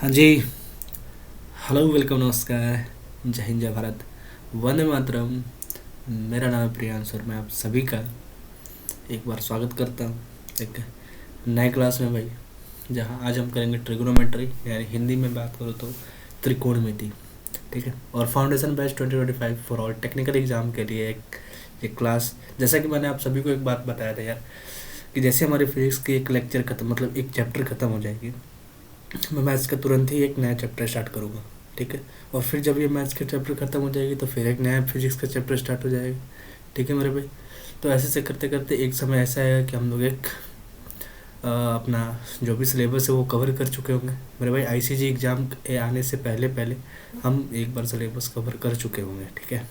हाँ जी। Hello, welcome, नमस्कार, जय हिंद, जय भारत, वंदे मातरम। मेरा नाम है प्रियांश और मैं आप सभी का एक बार स्वागत करता हूँ एक नए क्लास में भाई, जहाँ आज हम करेंगे ट्रिग्नोमेट्री, यानी हिंदी में बात करो तो त्रिकोणमिति। ठीक है। और foundation batch 2025 for all technical exam के लिए एक क्लास। जैसा कि मैंने आप सभी को एक बात बताया था यार, कि जैसे हमारी फिजिक्स की एक लेक्चर खत्म, मतलब एक चैप्टर खत्म हो जाएगी, मैं मैथ्स का तुरंत ही एक नया चैप्टर स्टार्ट करूँगा। ठीक है। और फिर जब ये मैथ्स का चैप्टर खत्म हो जाएगी तो फिर एक नया फिजिक्स का चैप्टर स्टार्ट हो जाएगा। ठीक है मेरे भाई। तो ऐसे से करते करते एक समय ऐसा आएगा कि हम लोग एक अपना जो भी सिलेबस है वो कवर कर चुके होंगे मेरे भाई। आईसीजी एग्ज़ाम आने से पहले पहले हम एक बार सिलेबस कवर कर चुके होंगे। ठीक है।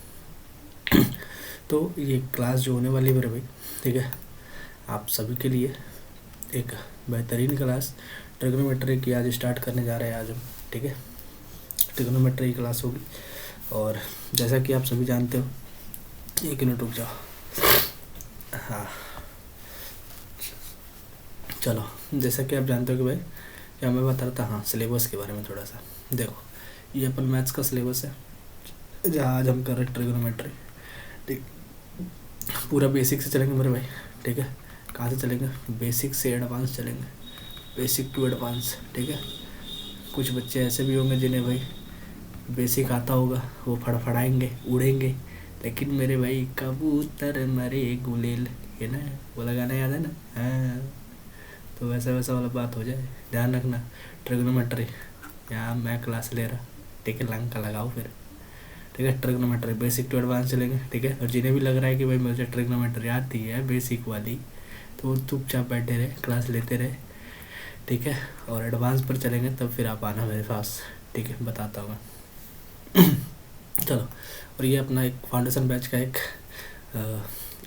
तो ये क्लास जो होने वाली है मेरे भाई, ठीक है, आप सभी के लिए एक बेहतरीन क्लास ट्रिग्नोमेट्री की आज स्टार्ट करने जा रहे हैं आज हम। ठीक है। ट्रिग्नोमेट्री की क्लास होगी। और जैसा कि आप सभी जानते हो, एक मिनट रुक जाओ। हाँ, चलो। जैसा कि आप जानते हो कि भाई, क्या मैं बता रहा था, हाँ, सिलेबस के बारे में थोड़ा सा। देखो, ये अपन मैथ्स का सिलेबस है जहाँ आज हम कर रहे हैं ट्रिग्नोमेट्री। ठीक। पूरा बेसिक से चलेंगे मेरे भाई। ठीक है। कहाँ से चलेंगे? बेसिक से एडवांस चलेंगे, बेसिक टू एडवांस। ठीक है। कुछ बच्चे ऐसे भी होंगे जिन्हें भाई बेसिक आता होगा, वो फड़फड़ाएंगे, उड़ेंगे, लेकिन मेरे भाई कबूतर मरे गुलेल, ये ना, वो गाना याद है ना? हाँ। तो वैसा वैसा वाला बात हो जाए, ध्यान रखना। ट्रिग्नोमेट्री यहाँ मैं क्लास ले रहा। ठीक है, लंग का लगाओ फिर। ठीक है। ट्रिग्नोमेट्री बेसिक टू एडवांस चलेंगे। ठीक है। और जिन्हें भी लग रहा है कि भाई मुझे ट्रिग्नोमेट्री आती है बेसिक वाली, तो वो चुपचाप बैठे रहे, क्लास लेते रहे। ठीक है। और एडवांस पर चलेंगे तब फिर आप आना मेरे पास। ठीक है, बताता हूँ मैं। चलो। और ये अपना एक फाउंडेशन बैच का एक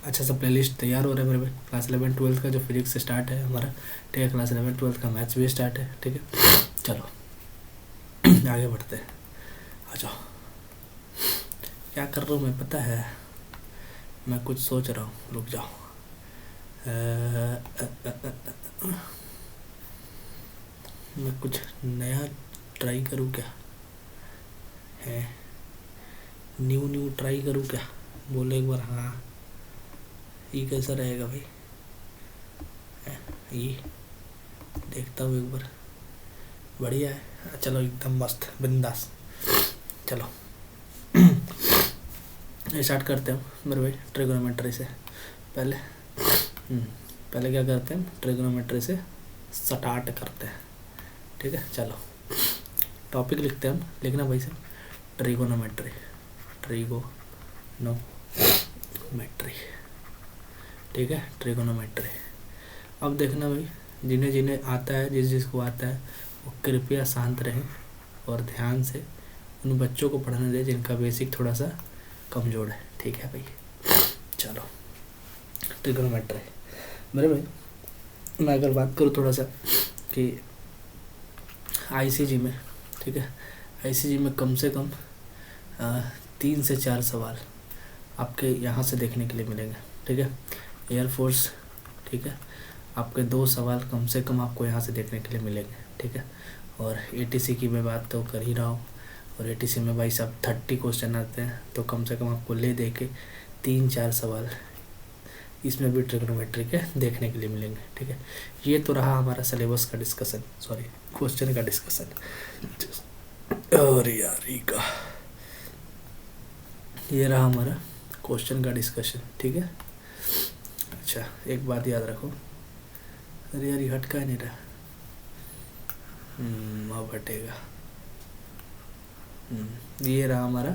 अच्छा सा प्लेलिस्ट तैयार हो रहा है मेरे भाई। क्लास 11-12 का जो फिजिक्स से स्टार्ट है हमारा। ठीक है। क्लास 11-12 का मैथ्स भी स्टार्ट है। ठीक है। चलो आगे बढ़ते हैं। आ जाओ। क्या कर रहा हूँ मैं पता है? मैं कुछ सोच रहा हूँ, रुक जाओ। मैं कुछ नया ट्राई करूँ क्या? है न्यू न्यू ट्राई करूँ क्या? बोलो एक बार हाँ। ये कैसा रहेगा भाई? ये देखता हूँ एक बार। बढ़िया है, चलो एकदम मस्त बिंदास। चलो स्टार्ट करते हैं मेरे भाई ट्रिग्नोमेट्री से। पहले पहले क्या करते हैं? ट्रिग्नोमेट्री से स्टार्ट करते हैं। ठीक है। चलो टॉपिक लिखते हैं हम, लिखना भाई से, ट्रिगोनोमेट्री। ट्रिगोनोमेट्री। ठीक है। ट्रिगोनोमेट्री। अब देखना भाई, जिन्हें जिन्हें आता है, जिसको आता है, वो कृपया शांत रहें और ध्यान से उन बच्चों को पढ़ने दें जिनका बेसिक थोड़ा सा कमज़ोर है। ठीक है भाई। चलो ट्रिगोनोमेट्री मेरे भाई, मैं अगर बात करूँ थोड़ा सा कि आईसीजी में, ठीक है, आईसीजी में कम से कम 3 से 4 सवाल आपके यहाँ से देखने के लिए मिलेंगे। ठीक है। एयरफोर्स, ठीक है, आपके 2 सवाल कम से कम आपको यहाँ से देखने के लिए मिलेंगे। ठीक है। और एटीसी की मैं बात तो कर ही रहा हूँ, और एटीसी में भाई साहब 30 क्वेश्चन आते हैं, तो कम से कम आपको ले दे के 3-4 सवाल इसमें भी ट्रिग्नोमेट्री के देखने के लिए मिलेंगे। ठीक है। ये तो रहा हमारा सिलेबस का डिस्कशन, सॉरी क्वेश्चन का डिस्कशन। और यार ये रहा हमारा क्वेश्चन का डिस्कशन। ठीक है। अच्छा, एक बात याद रखो। अरे यार ये हट का नहीं रहा। अब हटेगा। ये रहा हमारा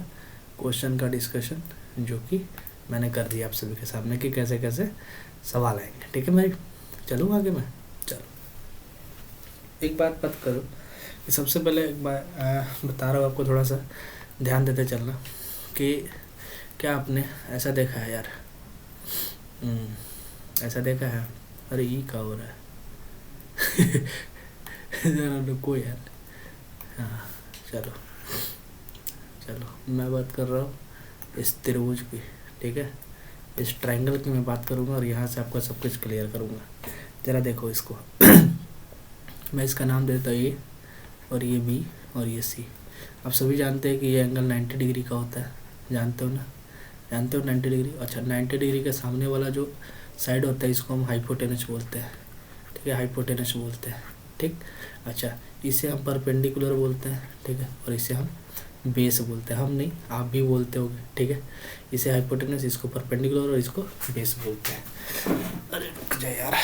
क्वेश्चन का डिस्कशन, जो कि मैंने कर दिया आप सभी के सामने कि कैसे कैसे सवाल आएंगे। ठीक है भाई। चलूँ आगे मैं? चलो एक बात करो कि सबसे पहले एक बार बता रहा हूँ आपको, थोड़ा सा ध्यान देते चलना कि क्या आपने ऐसा देखा है यार, ऐसा देखा है, अरे ये क्या हो रहा है? जरा रुको यार। हाँ, चलो चलो मैं बात कर रहा हूँ इस त्रिभुज की। ठीक है। इस ट्रायंगल की मैं बात करूँगा और यहाँ से आपका सब कुछ क्लियर करूँगा। ज़रा देखो इसको। मैं इसका नाम देता हूँ ये और ये बी और ये सी। आप सभी जानते हैं कि ये एंगल 90 डिग्री का होता है, जानते हो ना, जानते हो 90 डिग्री। अच्छा 90 डिग्री के सामने वाला जो साइड होता है इसको हम हाइपोटेनस बोलते हैं, ठीक है, हाइपोटेनस बोलते हैं, ठीक। अच्छा इसे हम परपेंडिकुलर बोलते हैं, ठीक है, और इसे हम बेस बोलते हैं, हम नहीं आप भी बोलते होगे, ठीक है। इसे हाइपोटेनस, इसको परपेंडिकुलर और इसको बेस बोलते हैं। अरे रुक जा यार,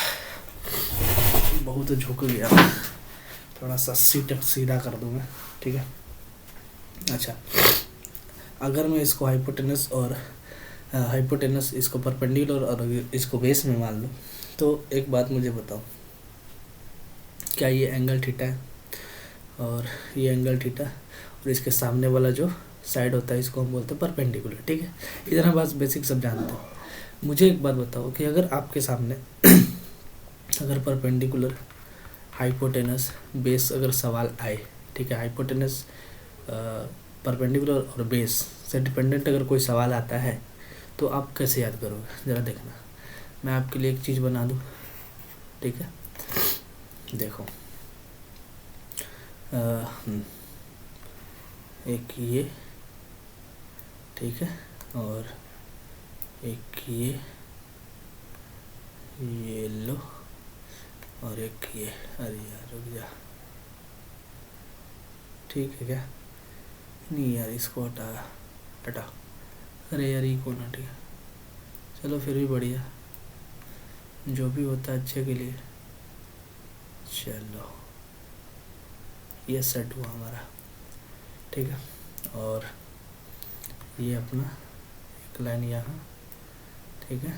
बहुत झुक गया, थोड़ा सा सीट सीधा कर दूँ मैं, ठीक है। अच्छा अगर मैं इसको हाइपोटेनस और हाइपोटेनस इसको परपेंडिकुलर और इसको बेस में मान लूँ, तो एक बात मुझे बताओ, क्या ये एंगल थीटा है और ये एंगल थीटा, और इसके सामने वाला जो साइड होता है इसको हम बोलते हैं परपेंडिकुलर, ठीक है। इतना बस बेसिक सब जानते हो। मुझे एक बात बताओ कि अगर आपके सामने अगर परपेंडिकुलर, हाइपोटेनस, बेस अगर सवाल आए, ठीक है, हाइपोटेनस, परपेंडिकुलर और बेस से डिपेंडेंट अगर कोई सवाल आता है तो आप कैसे याद करोगे, ज़रा देखना। मैं आपके लिए एक चीज़ बना दूँ, ठीक है, देखो एक ये, ठीक है, और एक ये लो, और एक ये, अरे यार रुक जा, ठीक है क्या, नहीं यार इसको हटा, अरे यार ये कौन हट गया, चलो फिर भी बढ़िया, जो भी होता है अच्छे के लिए। चलो ये सेट हुआ हमारा, ठीक है, और ये अपना एक लाइन यहाँ, ठीक है।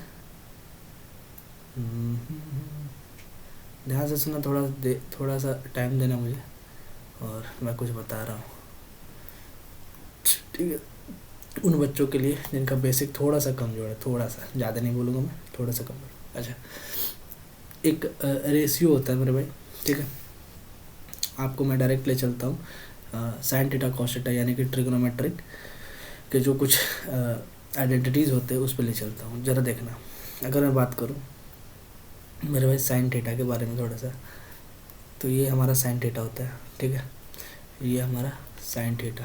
ध्यान से सुनना, थोड़ा सा टाइम देना मुझे, और मैं कुछ बता रहा हूँ, ठीक है, उन बच्चों के लिए जिनका बेसिक थोड़ा सा कमज़ोर है, थोड़ा सा, ज़्यादा नहीं बोलूँगा मैं, थोड़ा सा कमज़ोर। अच्छा एक रेशियो होता है मेरे भाई, ठीक है, आपको मैं डायरेक्ट ले चलता हूँ साइन थीटा कॉस थीटा यानी कि ट्रिग्नोमेट्रिक के जो कुछ आइडेंटिटीज़ होते हैं उस पर ले चलता हूँ, ज़रा देखना। अगर मैं बात करूँ मेरे भाई साइन थीटा के बारे में थोड़ा सा, तो ये हमारा साइन थीटा होता है, ठीक है, ये हमारा साइन थीटा,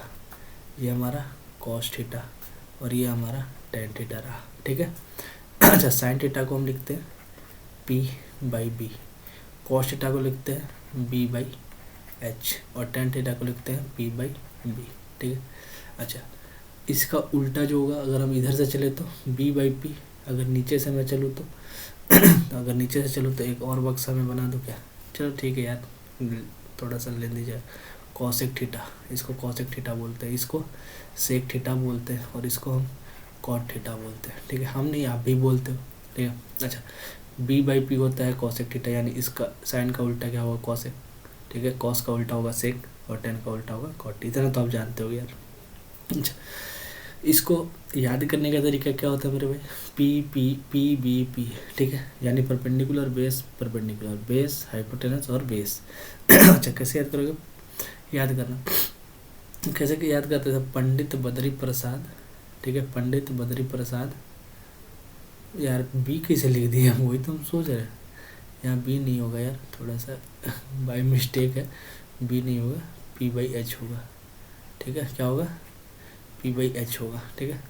ये हमारा कॉस थीटा, और ये हमारा टेन थीटा रहा, ठीक है। अच्छा साइन थीटा को हम लिखते हैं P/B, कॉस थीटा को लिखते हैं B/H, और टेन थीटा को लिखते हैं P/B, ठीक है। अच्छा इसका उल्टा जो होगा, अगर हम इधर से चले तो B/P, अगर नीचे से मैं चलूँ तो अगर नीचे से चलूँ तो एक और बक्सा में बना दूँ क्या, चलो ठीक है यार, थोड़ा सा ले लीजिए, कॉसेक थीटा, इसको कॉसेक थीटा बोलते हैं, इसको सेक थीटा बोलते हैं, और इसको हम कॉट थीटा बोलते हैं, ठीक है, हम नहीं आप भी बोलते हो, ठीक है। अच्छा B/P होता है कॉसेक थीटा, यानी इसका साइन का उल्टा क्या होगा, कॉसेक, ठीक है, कॉस का उल्टा होगा सेक, और टेन का उल्टा होगा कॉट, इतना तो आप जानते हो यार। अच्छा इसको याद करने का तरीका क्या होता है मेरे भाई, P/B/P, ठीक है, यानी परपेंडिकुलर बेस हाइपोटेनस और बेस। अच्छा कैसे याद करोगे, याद करना कैसे कि याद करते थे, पंडित बद्री प्रसाद, ठीक है, पंडित बद्री प्रसाद, यार बी कैसे लिख दिया, वही तो हम सोच रहे हैं, यहाँ बी नहीं होगा यार, थोड़ा सा बाई मिस्टेक है, बी नहीं होगा, P/H होगा, ठीक है, क्या होगा, P/H होगा, ठीक है।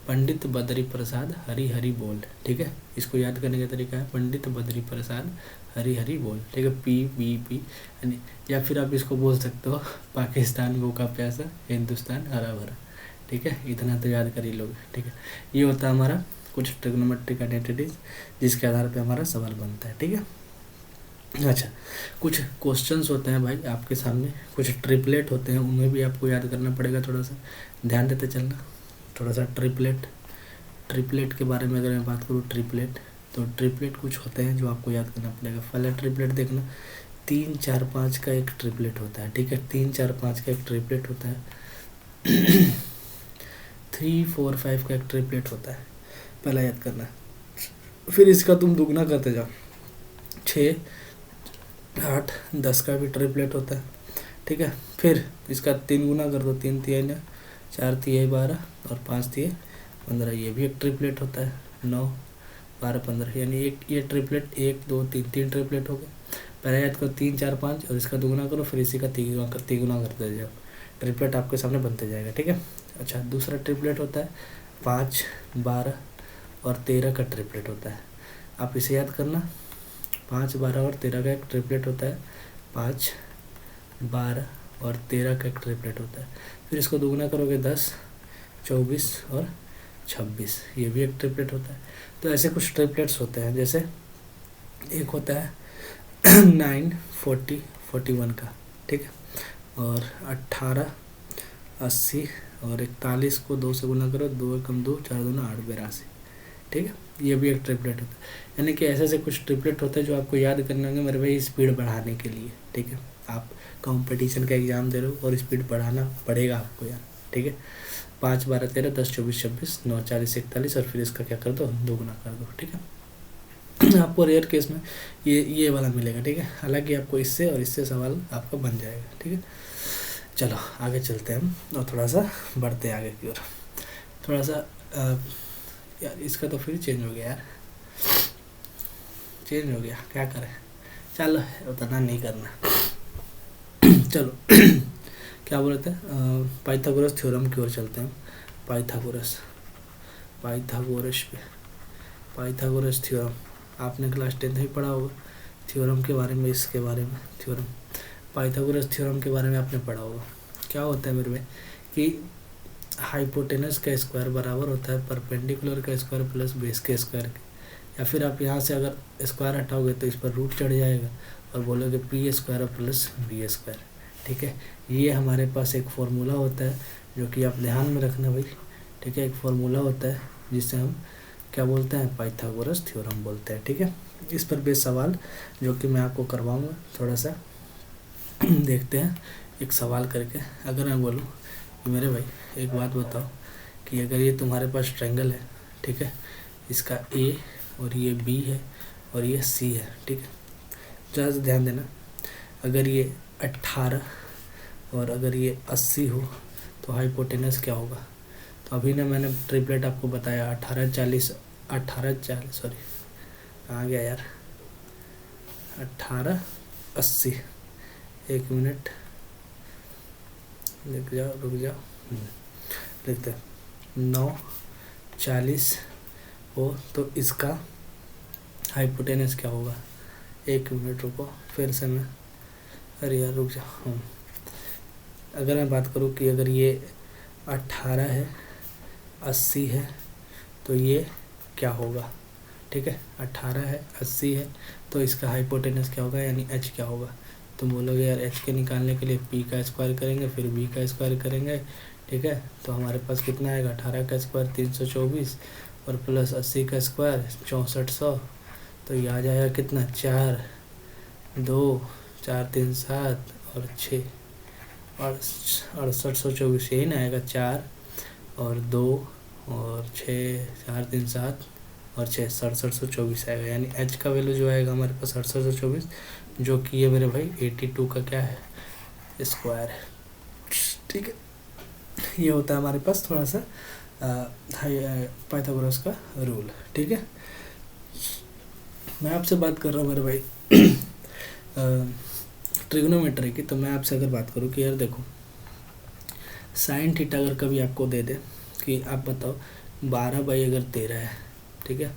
पंडित बद्री प्रसाद हरी हरी बोल, ठीक है, इसको याद करने का तरीका है पंडित बद्री प्रसाद हरी हरी बोल, ठीक है, P/B यानी, या फिर आप इसको बोल सकते हो पाकिस्तान भूखा प्यासा हिंदुस्तान हरा भरा, ठीक है, इतना तो याद कर ही लोगे, ठीक है। ये होता है हमारा कुछ ट्रिग्नोमेट्रिक आइडेंटिटीज जिसके आधार पे हमारा सवाल बनता है, ठीक है। अच्छा कुछ क्वेश्चंस होते हैं भाई आपके सामने, कुछ ट्रिपलेट होते हैं, उनमें भी आपको याद करना पड़ेगा, थोड़ा सा ध्यान देते चलना, थोड़ा सा ट्रिपलेट के बारे में अगर मैं बात करूँ, तो ट्रिपलेट कुछ होते हैं जो आपको याद करना पड़ेगा। पहला ट्रिपलेट देखना, 3 4 5 का एक ट्रिपलेट होता है, ठीक है, 3 4 5 का एक ट्रिपलेट होता है। 3 4 5 का एक ट्रिपलेट होता है, पहला याद करना। फिर इसका तुम दुगना करते जाओ, 6 8 10 का भी ट्रिपलेट होता है, ठीक है। फिर इसका 3 गुना कर दो, 3 3 4 3 12 और 5 3 15, ये भी एक ट्रिपलेट होता है। 9 12 15, यानी एक ये ट्रिपलेट 1 2 3 3 ट्रिपलेट हो गए। पहले याद करो 3 4 5 और इसका दुगुना करो, फिर इसी का तिगुना करते जाओ, ट्रिपलेट आपके सामने बनते जाएगा। ठीक है। अच्छा, दूसरा ट्रिपलेट होता है 5 12 और 13 का ट्रिपलेट होता है। आप इसे याद करना, 5 12 और 13 का एक ट्रिपलेट होता है, 5 12 और 13 का एक ट्रिपलेट होता है। फिर इसको दुगुना करोगे 10 24 और 26, ये भी एक ट्रिपलेट होता है। तो ऐसे कुछ ट्रिपलेट्स होते हैं, जैसे एक होता है 9 40 41 का। ठीक है। और 18 80 और 41 को 2 से गुना करो, 2 कम 2 4 2 8 82। ठीक है। ये भी एक ट्रिपलेट होता है। यानी कि ऐसे ऐसे कुछ ट्रिपलेट होते हैं जो आपको याद करने होंगे मेरे भाई, स्पीड बढ़ाने के लिए। ठीक है। आप कंपटीशन का एग्ज़ाम दे रहे हो और स्पीड बढ़ाना पड़ेगा आपको यार। ठीक है। 5 12 13 10 24 26 9 40 41 और फिर इसका क्या कर दो, दोगुना कर दो। ठीक है। आपको रेयर केस में ये वाला मिलेगा। ठीक है। हालांकि आपको इससे और इससे सवाल आपका बन जाएगा। ठीक है। चलो आगे चलते हैं हम और थोड़ा सा बढ़ते हैं आगे की ओर। थोड़ा सा यार इसका तो फिर चेंज हो गया यार, चेंज हो गया, क्या करें। चलो उतना नहीं करना। चलो क्या बोलते हैं, पाइथागोरस थ्योरम की ओर चलते हैं। पाइथागोरस थ्योरम आपने क्लास 10th में पढ़ा होगा, थ्योरम के बारे में, इसके बारे में थ्योरम, पाइथागोरस थ्योरम के बारे में आपने पढ़ा होगा। क्या होता है मेरे में कि हाइपोटेनस का स्क्वायर बराबर होता है परपेंडिकुलर का स्क्वायर प्लस बेस के स्क्वायर के, या फिर आप यहाँ से अगर स्क्वायर हटाओगे तो इस पर रूट चढ़ जाएगा और बोलोगे P square plus B square. ठीक है। ये हमारे पास एक फॉर्मूला होता है जो कि आप ध्यान में रखना भाई। ठीक है। एक फॉर्मूला होता है जिससे हम क्या बोलते हैं, पाइथागोरस थ्योरम बोलते हैं। ठीक है। इस पर बेस सवाल जो कि मैं आपको करवाऊँगा, थोड़ा सा देखते हैं एक सवाल करके। अगर मैं बोलूँ कि मेरे भाई एक बात बताओ कि अगर ये तुम्हारे पास ट्रायंगल है, ठीक है, इसका ए और ये बी है और ये सी है। ठीक है। ज़रा से ध्यान देना, अगर ये 18 और अगर ये 80 हो तो हाइपोटेनस क्या होगा। तो अभी ना मैंने ट्रिपलेट आपको बताया 18 40 सॉरी कहाँ गया यार, 18 80, 1 मिनट रुक जाओ लिखते हैं 9 40 हो तो इसका हाइपोटेनस क्या होगा। 1 मिनट रुको, फिर से मैं, अरे यार रुक जाओ। अगर मैं बात करूँ कि अगर ये 18 है 80 है तो ये क्या होगा। ठीक है। 18 है 80 है तो इसका हाइपोटेनस क्या होगा, यानी एच क्या होगा। तुम बोलोगे यार एच के निकालने के लिए पी का स्क्वायर करेंगे, फिर बी का स्क्वायर करेंगे। ठीक है। तो हमारे पास कितना आएगा, 18 का स्क्वायर 324 और प्लस 80 का स्क्वायर 6400, तो ये आ जाएगा कितना, 4 2 4 3 7 और 6 और 6824, यही ना आएगा। 4 और 2 और 6 4 3 7 और 6 6724 आएगा। यानी एच का वैल्यू जो आएगा हमारे पास 6824, जो कि ये मेरे भाई 82 का क्या है, स्क्वायर है। ठीक है। ये होता है हमारे पास थोड़ा सा पाइथागोरस का रूल। ठीक है। मैं आपसे बात कर रहा हूँ मेरे भाई ट्रिग्नोमेट्री की। तो मैं आपसे अगर बात करूँ कि यार देखो साइन थीटा अगर कभी आपको दे दे कि आप बताओ 12 अगर 13 है, ठीक है,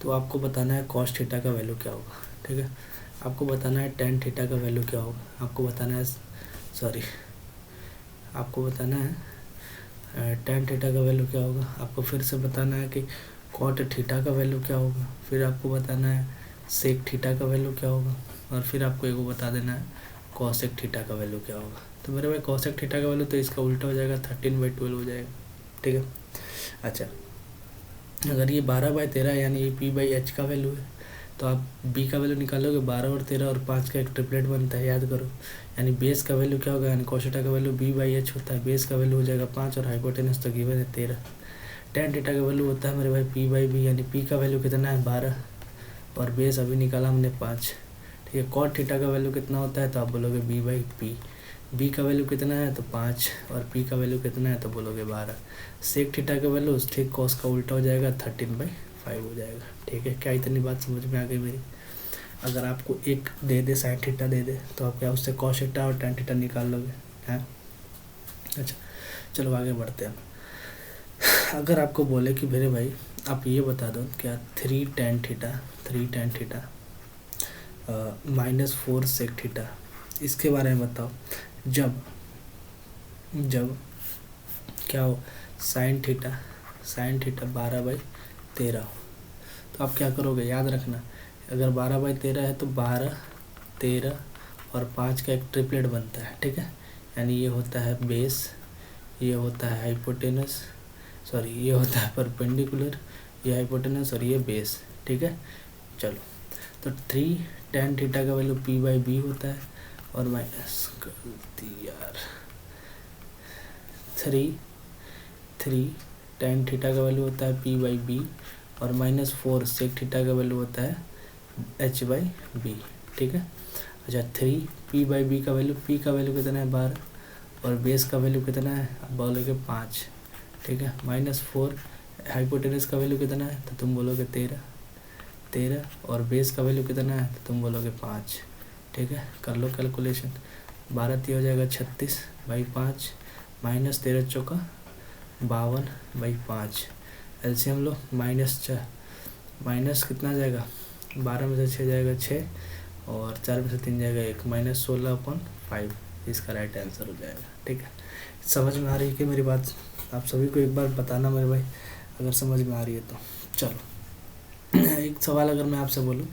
तो आपको बताना है कॉस थीटा का वैल्यू क्या होगा। ठीक है। आपको बताना है टेन थीटा का वैल्यू क्या होगा। आपको बताना है टेन थीटा का वैल्यू क्या होगा। आपको फिर से बताना है कि कॉट थीटा का वैल्यू क्या होगा। फिर आपको बताना है सेक थीटा का वैल्यू क्या होगा। और फिर आपको एक बता देना है कॉसेक थीटा का वैल्यू क्या होगा। तो मेरे भाई कॉसेक थीटा का वैल्यू तो इसका उल्टा हो जाएगा, 13/12 हो जाएगा। ठीक है। अच्छा, अगर ये 12/13 यानी ये p/h का वैल्यू है तो आप b का वैल्यू निकालोगे। 12 और 13 और 5 का एक ट्रिपलेट बनता है, याद करो। यानी बेस का वैल्यू क्या होगा, यानी कॉस थीटा का वैल्यू b/h होता है। बेस का वैल्यू हो जाएगा 5 और हाइपोटेनस तो गिवन है 13। टेन थीटा का वैल्यू होता है मेरे भाई p/b, यानी p का वैल्यू कितना है 12 और बेस अभी निकाला हमने 5। ठीक है। कॉट थीटा का वैल्यू कितना होता है तो आप बोलोगे b/p। b का वैल्यू कितना है तो 5 और p का वैल्यू कितना है तो बोलोगे 12। सेक थीटा का वैल्यू ठीक कॉस का उल्टा हो जाएगा 13/5। 5 हो जाएगा। ठीक है, क्या इतनी बात समझ में आ गई मेरी? अगर आपको एक दे दे साइन थीटा दे दे तो आप क्या उससे कॉस थीटा और टैन थीटा निकाल लोगे हैं? अच्छा चलो आगे बढ़ते हैं। अगर आपको बोले कि मेरे भाई आप ये बता दो क्या 3 टैन थीटा -4 सेक थीटा, इसके बारे में बताओ। जब क्या हो साइन थीटा 12/13 हो तो आप क्या करोगे? याद रखना, अगर 12/13 है तो 12, 13 और 5 का एक ट्रिपलेट बनता है। ठीक है, यानी ये होता है बेस, ये होता है हाइपोटेनस, सॉरी ये होता है परपेंडिकुलर, ये हाइपोटेनस और ये बेस। ठीक है, चलो तो 3 टैन थीटा का वैल्यू p/b होता है और माइनस गलती यार 3 टैन थीटा का वैल्यू होता है p/b और -4 सेक थीटा का वैल्यू होता है h/b। ठीक है, अच्छा 3 p/b का वैल्यू, p का वैल्यू कितना है 12 और बेस का वैल्यू कितना है आप बोलोगे 5। ठीक है, -4 हाइपोटेनस का वैल्यू कितना है तो तुम बोलोगे 13 और बेस का वैल्यू कितना है तो तुम बोलोगे 5। ठीक है, कर लो कैलकुलेशन, 12 हो जाएगा 36/5 -13 चौका 52/5, एलसीएम लो माइनस कितना जाएगा, 12 में से 6 जाएगा 6 और 4 में से 3 जाएगा 1, -16/5 इसका राइट आंसर हो जाएगा। ठीक है, समझ में आ रही है कि मेरी बात? आप सभी को एक बार बताना मेरे भाई अगर समझ में आ रही है तो। चलो एक सवाल अगर मैं आपसे बोलूँ,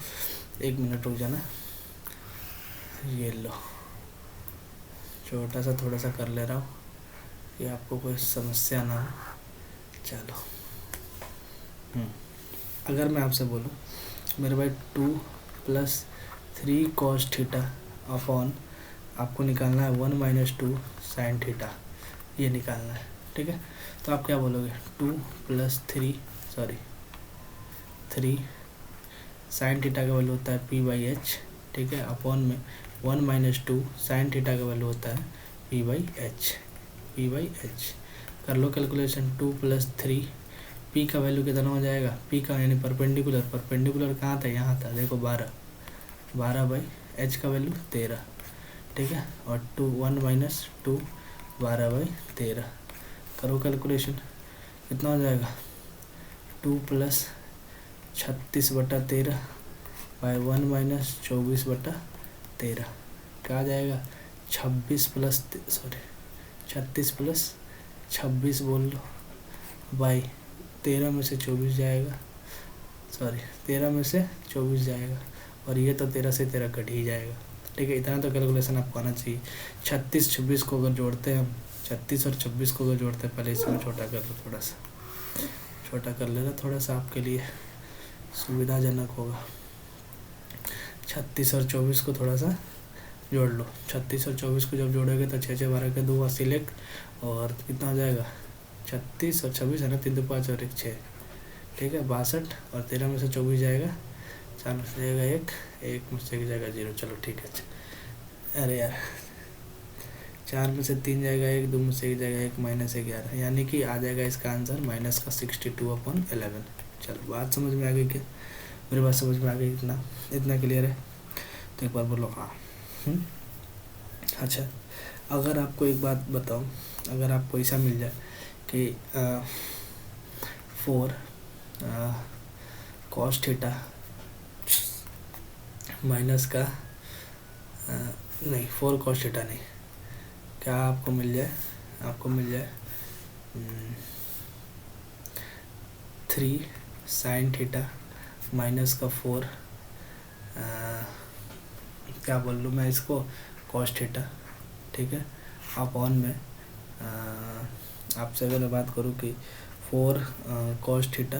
1 मिनट रुक जाना, ये लो छोटा सा थोड़ा सा कर ले रहा हूँ कि आपको कोई समस्या ना हो। चलो अगर मैं आपसे बोलूँ मेरे भाई 2 + 3 cos थीटा अपॉन आपको निकालना है 1 - 2 साइन थीटा, ये निकालना है। ठीक है, तो आप क्या बोलोगे? 2 + 3 साइन थीटा का वैल्यू होता है p/h। ठीक है, अपॉन में 1 - 2 साइन थीटा का वैल्यू होता है p/h। कर लो कैलकुलेशन, 2 + 3 p का वैल्यू कितना हो जाएगा? p का यानी परपेंडिकुलर कहाँ था? यहाँ था, देखो 12/h का वैल्यू 13। ठीक है, और 1 - 2 12/13, करो कैलकुलेशन कितना हो जाएगा? 2 + 36/13 बाय 1 - 24/13 क्या आ जाएगा? 36 + 26 बोल लो बाई 13 में से 24 जाएगा, 13 में से 24 जाएगा और ये तो 13 से 13 कट ही जाएगा। ठीक है, इतना तो कैलकुलेशन आपको आना चाहिए। 36 26 को अगर जोड़ते हैं हम, 36 और 26 को अगर जोड़ते हैं, पहले इसमें छोटा कर लो, थोड़ा सा छोटा कर लेना, थोड़ा सा आपके लिए सुविधाजनक होगा। 36 और 24 को थोड़ा सा जोड़ लो, 36 और 24 को जब जोड़ोगे तो 6 6 12 के 2 सिलेक्ट और कितना हो जाएगा? 36 और 26 है ना, 3 2 5 और 1 6। ठीक है, 62 और 13 में से 24 जाएगा, 4 में से जाएगा 1 में से 1 जाएगा 0। चलो ठीक है, अरे यार 4 में से 3 जाएगा 1, 2 में से 1 जाएगा 1, -11, यानी कि आ जाएगा इसका आंसर -62/11। चलो बात समझ में आ गई क्या? मेरी बात समझ में आ गई? इतना क्लियर है तो एक बार बोलो हाँ। अच्छा, अगर आपको एक बात बताओ, अगर आपको ऐसा मिल जाए कि 4 cos थीटा माइनस का नहीं 4 cos थीटा नहीं, क्या आपको मिल जाए? आपको मिल जाए 3 sin थीटा माइनस का 4 क्या बोल लूँ मैं इसको, cos थीटा। ठीक है, अपॉन में आपसे अगर मैं बात करूँ कि 4 cos थीटा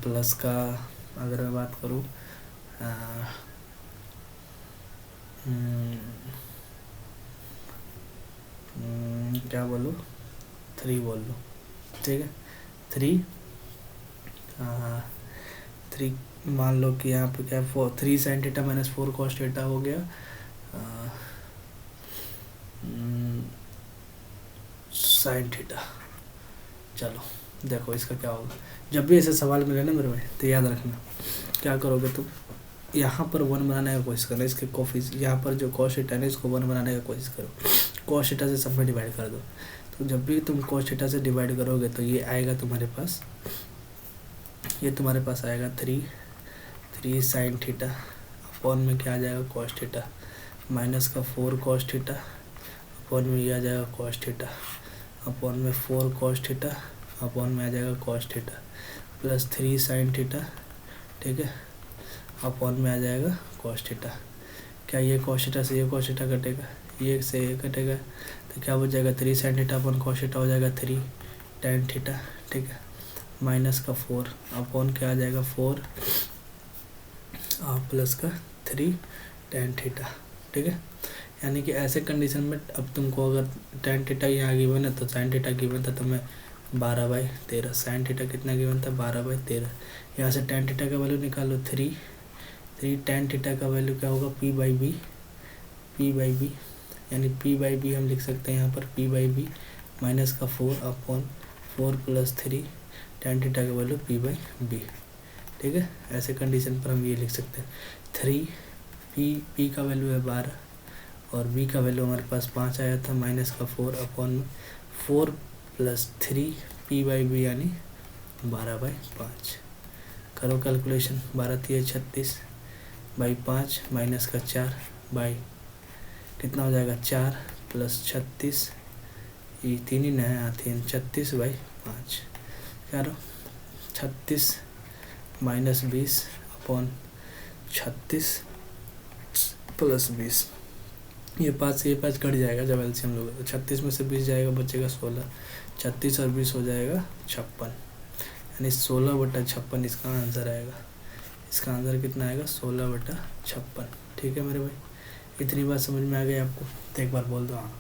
प्लस का अगर मैं बात करूँ क्या बोलूँ, 3 बोल लो। ठीक है, 3 मान लो कि यहाँ पे क्या 3 sin थीटा - 4 cos थीटा हो गया sin थीटा। चलो देखो इसका क्या होगा, जब भी ऐसे सवाल मिले ना मेरे भाई तो याद रखना क्या करोगे तुम, यहाँ पर 1 बनाने का कोशिश करना, इसके कॉफी यहाँ पर जो कॉस थीटा है इसको 1 बनाने का कोशिश करो, कॉस थीटा से सब में डिवाइड कर दो। तो जब भी तुम कॉस थीटा से डिवाइड करोगे तो ये आएगा तुम्हारे पास, ये तुम्हारे पास आएगा 3 साइन थीटा अपॉन में क्या आ जाएगा कॉस थीटा, माइनस का 4 कॉस थीटा अपॉन में ये आ जाएगा कॉस थीटा, अपॉन में 4 कॉस थीटा अपॉन में आ जाएगा cos theta, plus 3 sine theta, ठीक है, अपॉन में आ जाएगा कॉस थीटा। क्या ये कॉस थीटा से ये कॉस थीटा कटेगा, ये से ये कटेगा, तो क्या हो जाएगा 3 sine theta upon cos theta हो जाएगा 3 tan थीटा, ठीक है, माइनस का 4 अपॉन क्या आ जाएगा 4 प्लस का 3 tan थीटा, ठीक है। यानी कि ऐसे कंडीशन में अब तुमको अगर tan थीटा यहाँ गिवन है तो sin थीटा गिवन था तुम्हें 12/13, sin थीटा कितना गिवन था 12/13, यहाँ से tan थीटा का वैल्यू निकालो 3 tan थीटा का वैल्यू क्या होगा p/b, यानी p/b हम लिख सकते हैं यहाँ पर p/b माइनस का 4 अपॉन 4 प्लस 3 tan थीटा का वैल्यू p/b, ठीक है। ऐसे कंडीशन पर हम ये लिख सकते हैं 3 p का वैल्यू है 12 और b का वैल्यू हमारे पास 5 आया था, माइनस का 4 अपॉन 4 प्लस 3 p/b यानी 12/5। करो कैलकुलेशन, 12×3 = 36 बाई 5 माइनस का 4 बाई कितना हो जाएगा 4 प्लस 36, ये 3 ही नया आती है 36/5, क्या 36 माइनस 20 अपॉन 36 प्लस 20, ये 5 से ये 5 कट जाएगा जब एलसीएम लोगे तो 36 में से 20 जाएगा बचेगा 16, 36 और 20 हो जाएगा 56, यानी 16/56 इसका आंसर आएगा। इसका आंसर कितना आएगा 16/56, ठीक है मेरे भाई। इतनी बात समझ में आ गई आपको तो एक बार बोल दो हाँ।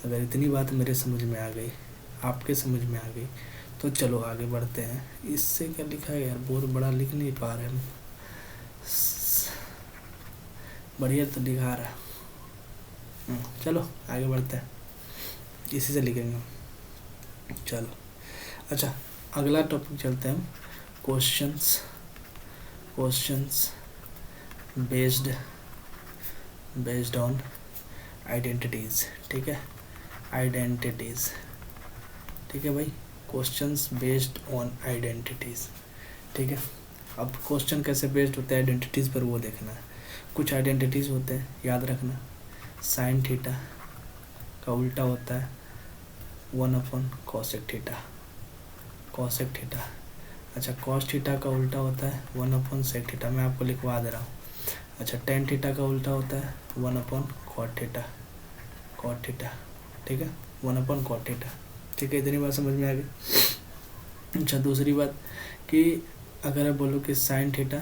अगर इतनी बात मेरे समझ में आ गई, आपके समझ में आ गई तो चलो आगे बढ़ते हैं। इससे क्या लिखा है यार, बहुत बड़ा लिख नहीं पा रहे हम, बढ़िया तो दिखा रहा है। चलो आगे बढ़ते हैं, इसी से लिखेंगे चलो। अच्छा अगला टॉपिक चलते हैं, क्वेश्चंस बेस्ड ऑन आइडेंटिटीज़, ठीक है, आइडेंटिटीज़, ठीक है भाई, क्वेश्चंस बेस्ड ऑन आइडेंटिटीज़, ठीक है। अब क्वेश्चन कैसे बेस्ड होते हैं आइडेंटिटीज़ पर वो देखना है। कुछ आइडेंटिटीज़ होते हैं, याद रखना, साइन थीटा का उल्टा होता है 1/cosec थीटा, cosec थीटा। अच्छा cos थीटा का उल्टा होता है 1/sec थीटा, मैं आपको लिखवा दे रहा हूँ। अच्छा tan थीटा का उल्टा होता है 1/cot थीटा, cot थीटा, ठीक है, 1/cot थीटा, ठीक है। इतनी बात समझ में आ गई। अच्छा दूसरी बात कि अगर आप बोलो कि sign theta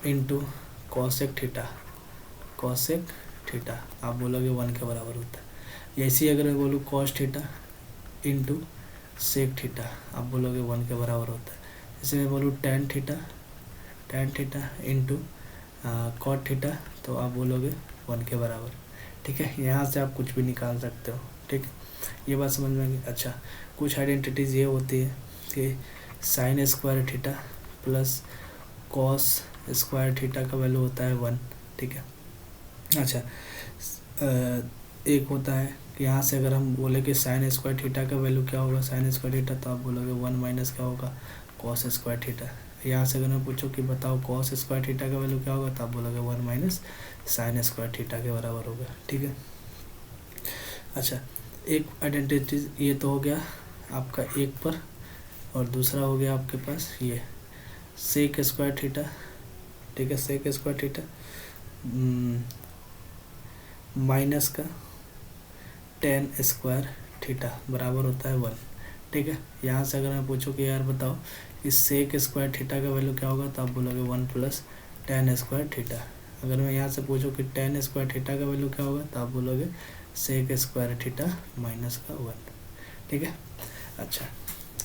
into cosec theta आप बोलोगे 1 के बराबर होता है। ऐसे ही अगर मैं बोलूँ cos theta into sec theta आप बोलोगे 1 के बराबर होता है। जैसे मैं बोलूँ tan theta into cot theta तो आप बोलोगे 1 के बराबर, ठीक है। यहाँ से आप कुछ भी निकाल सकते हो, ठीक है, ये बात समझ में आ गई। अच्छा कुछ आइडेंटिटीज़ ये होती है कि sign square theta plus cos square theta का वैल्यू होता है 1, ठीक है। अच्छा एक होता है कि यहाँ से अगर हम बोले कि साइन स्क्वायर थीटा का वैल्यू क्या होगा, साइन स्क्वायर थीटा तो आप बोलोगे 1 माइनस क्या होगा कॉस स्क्वायर थीटा। यहाँ से अगर मैं पूछूँ कि बताओ कॉस स्क्वायर थीटा का वैल्यू क्या होगा तो आप बोलोगे 1 माइनस साइन स्क्वायर थीटा के बराबर होगा, ठीक है। अच्छा एक आइडेंटिटी ये तो हो गया आपका एक पर, और दूसरा हो गया आपके पास ये सेक स्क्वायर थीटा, ठीक है, सेक स्क्वायर थीटा माइनस का टेन स्क्वायर थीटा बराबर होता है 1, ठीक है। यहाँ से अगर मैं पूछूँ कि यार बताओ इस सेक स्क्वायर थीटा का वैल्यू क्या होगा तो आप बोलोगे 1 प्लस टेन स्क्वायर थीटा। अगर मैं यहाँ से पूछूँ कि टेन स्क्वायर थीटा का वैल्यू क्या होगा तो आप बोलोगे सेक स्क्वायर थीटा माइनस का 1, ठीक है। अच्छा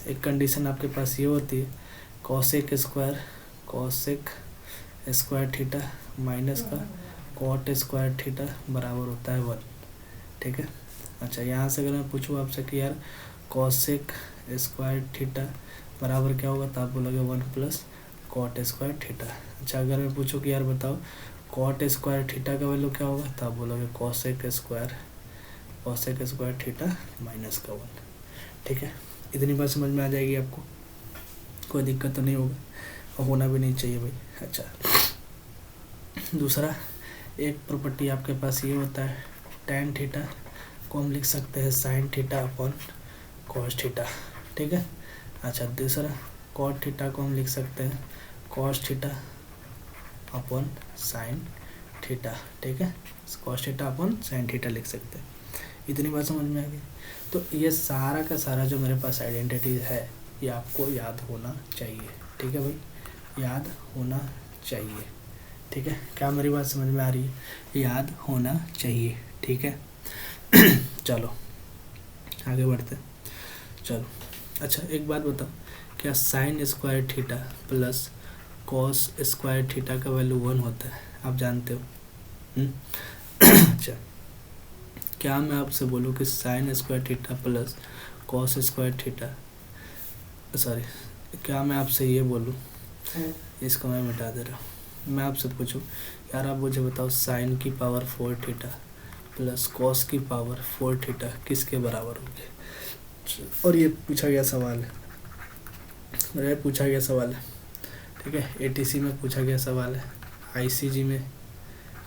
एक कंडीशन आपके पास ये होती है कॉसेक स्क्वायर थीटा माइनस का कॉट स्क्वायर थीटा बराबर होता है 1, ठीक है। अच्छा यहाँ से अगर मैं पूछूँ आपसे कि यार कॉसेक स्क्वायर थीटा बराबर क्या होगा, तो आप बोलोगे 1 प्लस कॉट स्क्वायर थीटा। अच्छा, अगर मैं पूछूँ कि यार बताओ कॉट स्क्वायर थीटा का वैल्यू क्या होगा, तो आप बोलोगे कॉसेक स्क्वायर थीटा माइनस का 1। ठीक है, इतनी बात समझ में आ जाएगी आपको, कोई दिक्कत तो नहीं होगा और होना भी नहीं चाहिए भाई। अच्छा, दूसरा एक प्रॉपर्टी आपके पास ये होता है tan थीटा को हम लिख सकते हैं sin theta upon cos theta. ठीक है, अच्छा दूसरा cot थीटा को हम लिख सकते हैं cos theta upon sin theta. ठीक है, cos theta upon sin theta लिख सकते हैं। इतनी बात समझ में आ गई। तो ये सारा का सारा जो मेरे पास आइडेंटिटी है ये आपको याद होना चाहिए। ठीक है भाई, याद होना चाहिए। ठीक है, क्या मेरी बात समझ में आ रही है, याद होना चाहिए। ठीक है चलो आगे बढ़ते हैं। चलो, अच्छा एक बात बताओ, क्या sign square theta plus cos square theta का वैल्यू 1 होता है, आप जानते हो? अच्छा, क्या मैं आपसे बोलूँ कि sign square theta plus cos square theta, sorry, क्या मैं आपसे ये बोलूँ, इसको मैं मिटा दे रहा हूँ, मैं आपसे पूछूं यार आप मुझे बताओ साइन की पावर 4 थीटा प्लस कॉस की पावर 4 थीटा किसके बराबर होगी? और ये पूछा गया सवाल है, ठीक है, एटीसी में पूछा गया सवाल है, आईसीजी में,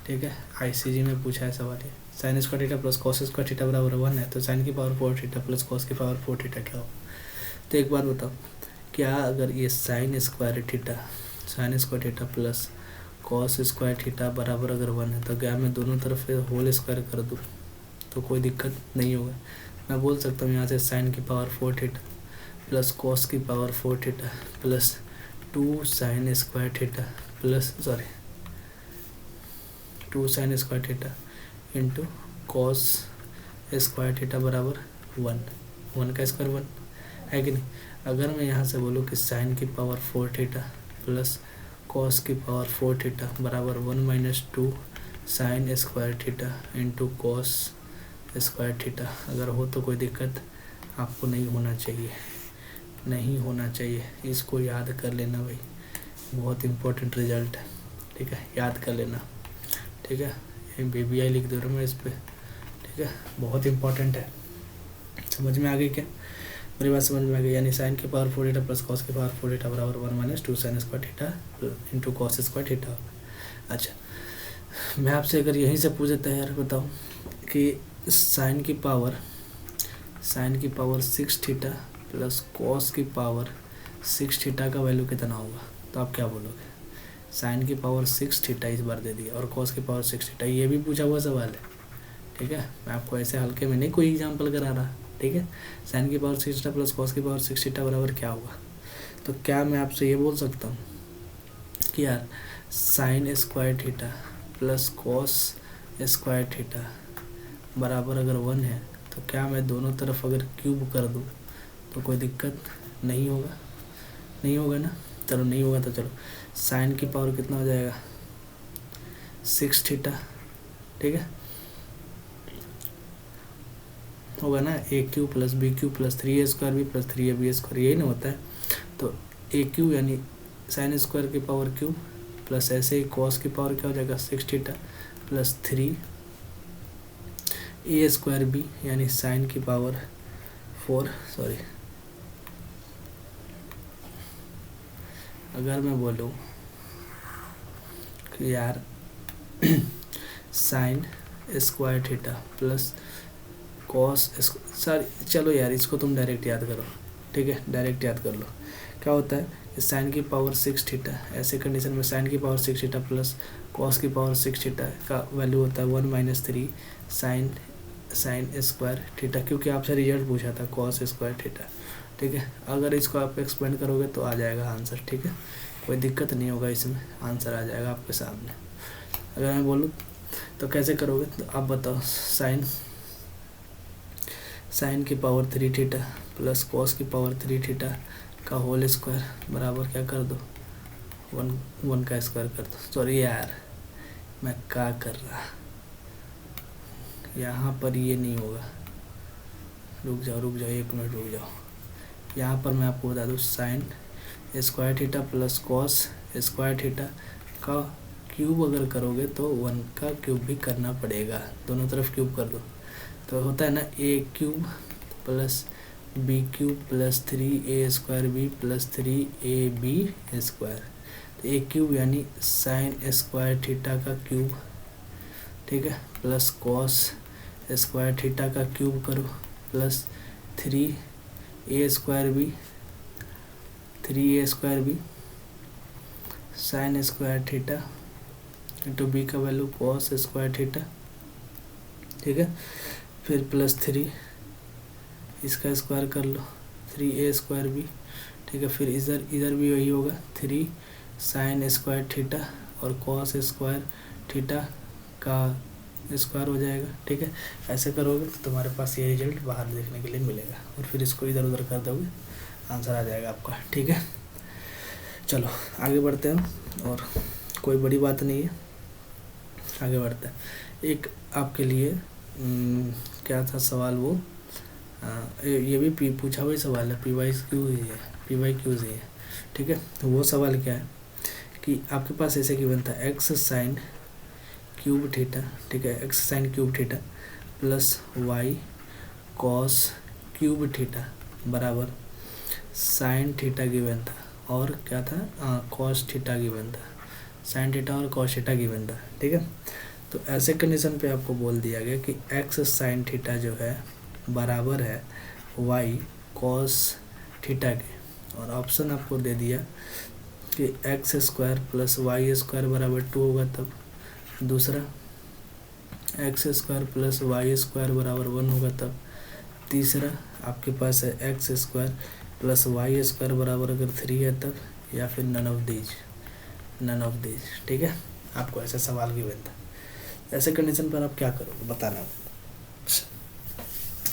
ठीक है, आईसीजी में पूछा है सवाल है, sign square theta plus cos square theta बराबर 1 है, तो साइन की पावर 4 थीटा प्लस कॉस की पावर 4 थीटा क्या हो? तो एक बात बताओ, क्या अगर ये sign square theta plus cos square theta बराबर अगर 1 है, तो क्या मैं दोनों तरफ होल स्क्वायर कर दूँ तो कोई दिक्कत नहीं होगा? मैं बोल सकता हूँ यहाँ से साइन की पावर 4 थीटा प्लस कॉस की power 4 theta plus 2 sign square theta plus 2 sign square theta into cos square theta बराबर 1 का स्क्वायर 1 है कि नहीं? अगर मैं यहाँ से बोलूँ कि साइन की पावर 4 थीटा प्लस कॉस की पावर 4 थीटा बराबर 1 minus 2 sign square theta into cos square theta अगर हो तो कोई दिक्कत आपको नहीं होना चाहिए। इसको याद कर लेना भाई, बहुत इम्पोर्टेंट रिजल्ट है। ठीक है, याद कर लेना। ठीक है, BBI लिख दे रहा हूँ मैं इस पर। ठीक है, बहुत इम्पोर्टेंट है। समझ में आ गई क्या मेरी बात? समझ में आ गई। यानी साइन की पावर 4 थीटा प्लस कॉस की पावर 4 थीटा बराबर 1 minus 2 sign square theta into cos square theta. अच्छा, मैं आपसे अगर यहीं से पूछ देता है यार बताओ कि साइन की पावर 6 थीटा प्लस कॉस की पावर 6 थीटा का वैल्यू कितना होगा, तो आप क्या बोलोगे? साइन की पावर 6 थीटा इस बार दे दिया और कॉस की पावर 6 थीटा, ये भी पूछा हुआ सवाल है। ठीक है, मैं आपको ऐसे हल्के में नहीं कोई एग्जाम्पल करा रहा। ठीक है, साइन की पावर 6 थीटा प्लस कॉस की पावर 6 थीटा बराबर क्या होगा? तो क्या मैं आपसे ये बोल सकता हूँ कि यार sine square theta plus cos square theta बराबर अगर 1 है, तो क्या मैं दोनों तरफ अगर क्यूब कर दूँ तो कोई दिक्कत नहीं होगा ना? चलो नहीं होगा तो चलो, साइन की पावर कितना हो जाएगा 6 थीटा। ठीक है, होगा ना, A cube plus B cube plus 3a square B plus 3ab square, यही ना होता है? तो ए क्यू यानी साइन स्क्वायर की पावर क्यू प्लस ऐसे ही कॉस की पावर क्या हो जाएगा 6 theta plus 3 A square B यानी साइन की पावर 4, सॉरी, अगर मैं बोलूँ कि यार sine square theta plus cos, sorry चलो यार इसको तुम डायरेक्ट याद करो। ठीक है, डायरेक्ट याद कर लो। क्या होता है, साइन की पावर 6 थीटा, ऐसे कंडीशन में साइन की पावर 6 थीटा प्लस कॉस की पावर 6 थीटा का वैल्यू होता है 1 माइनस 3 साइन स्क्वायर थीटा, क्योंकि आपसे रिजल्ट पूछा था कॉस स्क्वायर थीटा। ठीक है, अगर इसको आप एक्सपेंड करोगे तो आ जाएगा आंसर। ठीक है, कोई दिक्कत नहीं होगा, इसमें आंसर आ जाएगा आपके सामने। अगर मैं बोलूँ तो कैसे करोगे, तो आप बताओ, साइन की पावर 3 थीटा प्लस कॉस की पावर 3 थीटा का होल स्क्वायर बराबर क्या कर दो 1 का स्क्वायर कर दो। सॉरी यार, मैं क्या कर रहा, यहाँ पर ये नहीं होगा। रुक जाओ 1 मिनट रुक जाओ। यहाँ पर मैं आपको बता दूँ sign square theta plus cos square theta का क्यूब अगर करोगे तो 1 का क्यूब भी करना पड़ेगा, दोनों तरफ क्यूब कर दो तो होता है ना A cube plus B cube plus 3a square B plus 3ab square. तो ए क्यूब यानी साइन स्क्वायर थीटा का क्यूब, ठीक है, प्लस कॉस स्क्वायर थीटा का क्यूब करो plus 3a square B sine square theta into B का value cos square theta, ठीक है, फिर प्लस 3 इसका स्क्वायर कर लो 3a स्क्वायर बी, ठीक है, फिर इधर भी वही होगा 3 साइन स्क्वायर थीटा और कॉस स्क्वायर थीटा का स्क्वायर हो जाएगा, ठीक है। ऐसे करोगे तो तुम्हारे पास ये रिजल्ट बाहर देखने के लिए मिलेगा और फिर इसको इधर उधर कर दोगे आंसर आ जाएगा आपका, ठीक है। चलो आगे बढ़ते हैं और कोई बड़ी बात नहीं है, आगे बढ़ते हैं। एक आपके लिए क्या था सवाल वो ये भी पूछा हुआ सवाल है, पी वाई क्यू ही है, ठीक है। तो वो सवाल क्या है कि आपके पास ऐसे गिवन था एक्स साइन क्यूब थीटा, ठीक है, x sine cube theta plus y cos cube theta बराबर साइन थीटा गिवन था और क्या था कॉस थीटा गिवन था, साइन थीटा और कॉस थीटा गिवन था, ठीक है। तो ऐसे कंडीशन पे आपको बोल दिया गया कि एक्स साइन थीटा जो है बराबर है वाई कॉस थीटा के और ऑप्शन आपको दे दिया कि x square plus y square बराबर 2 होगा, तब दूसरा x square plus y square बराबर 1 होगा, तब तीसरा आपके पास है x square plus y square बराबर अगर 3 है तब, या फिर नन ऑफ दीज, ठीक है। आपको ऐसा सवाल गिवन था, ऐसे कंडीशन पर आप क्या करोगे बताना,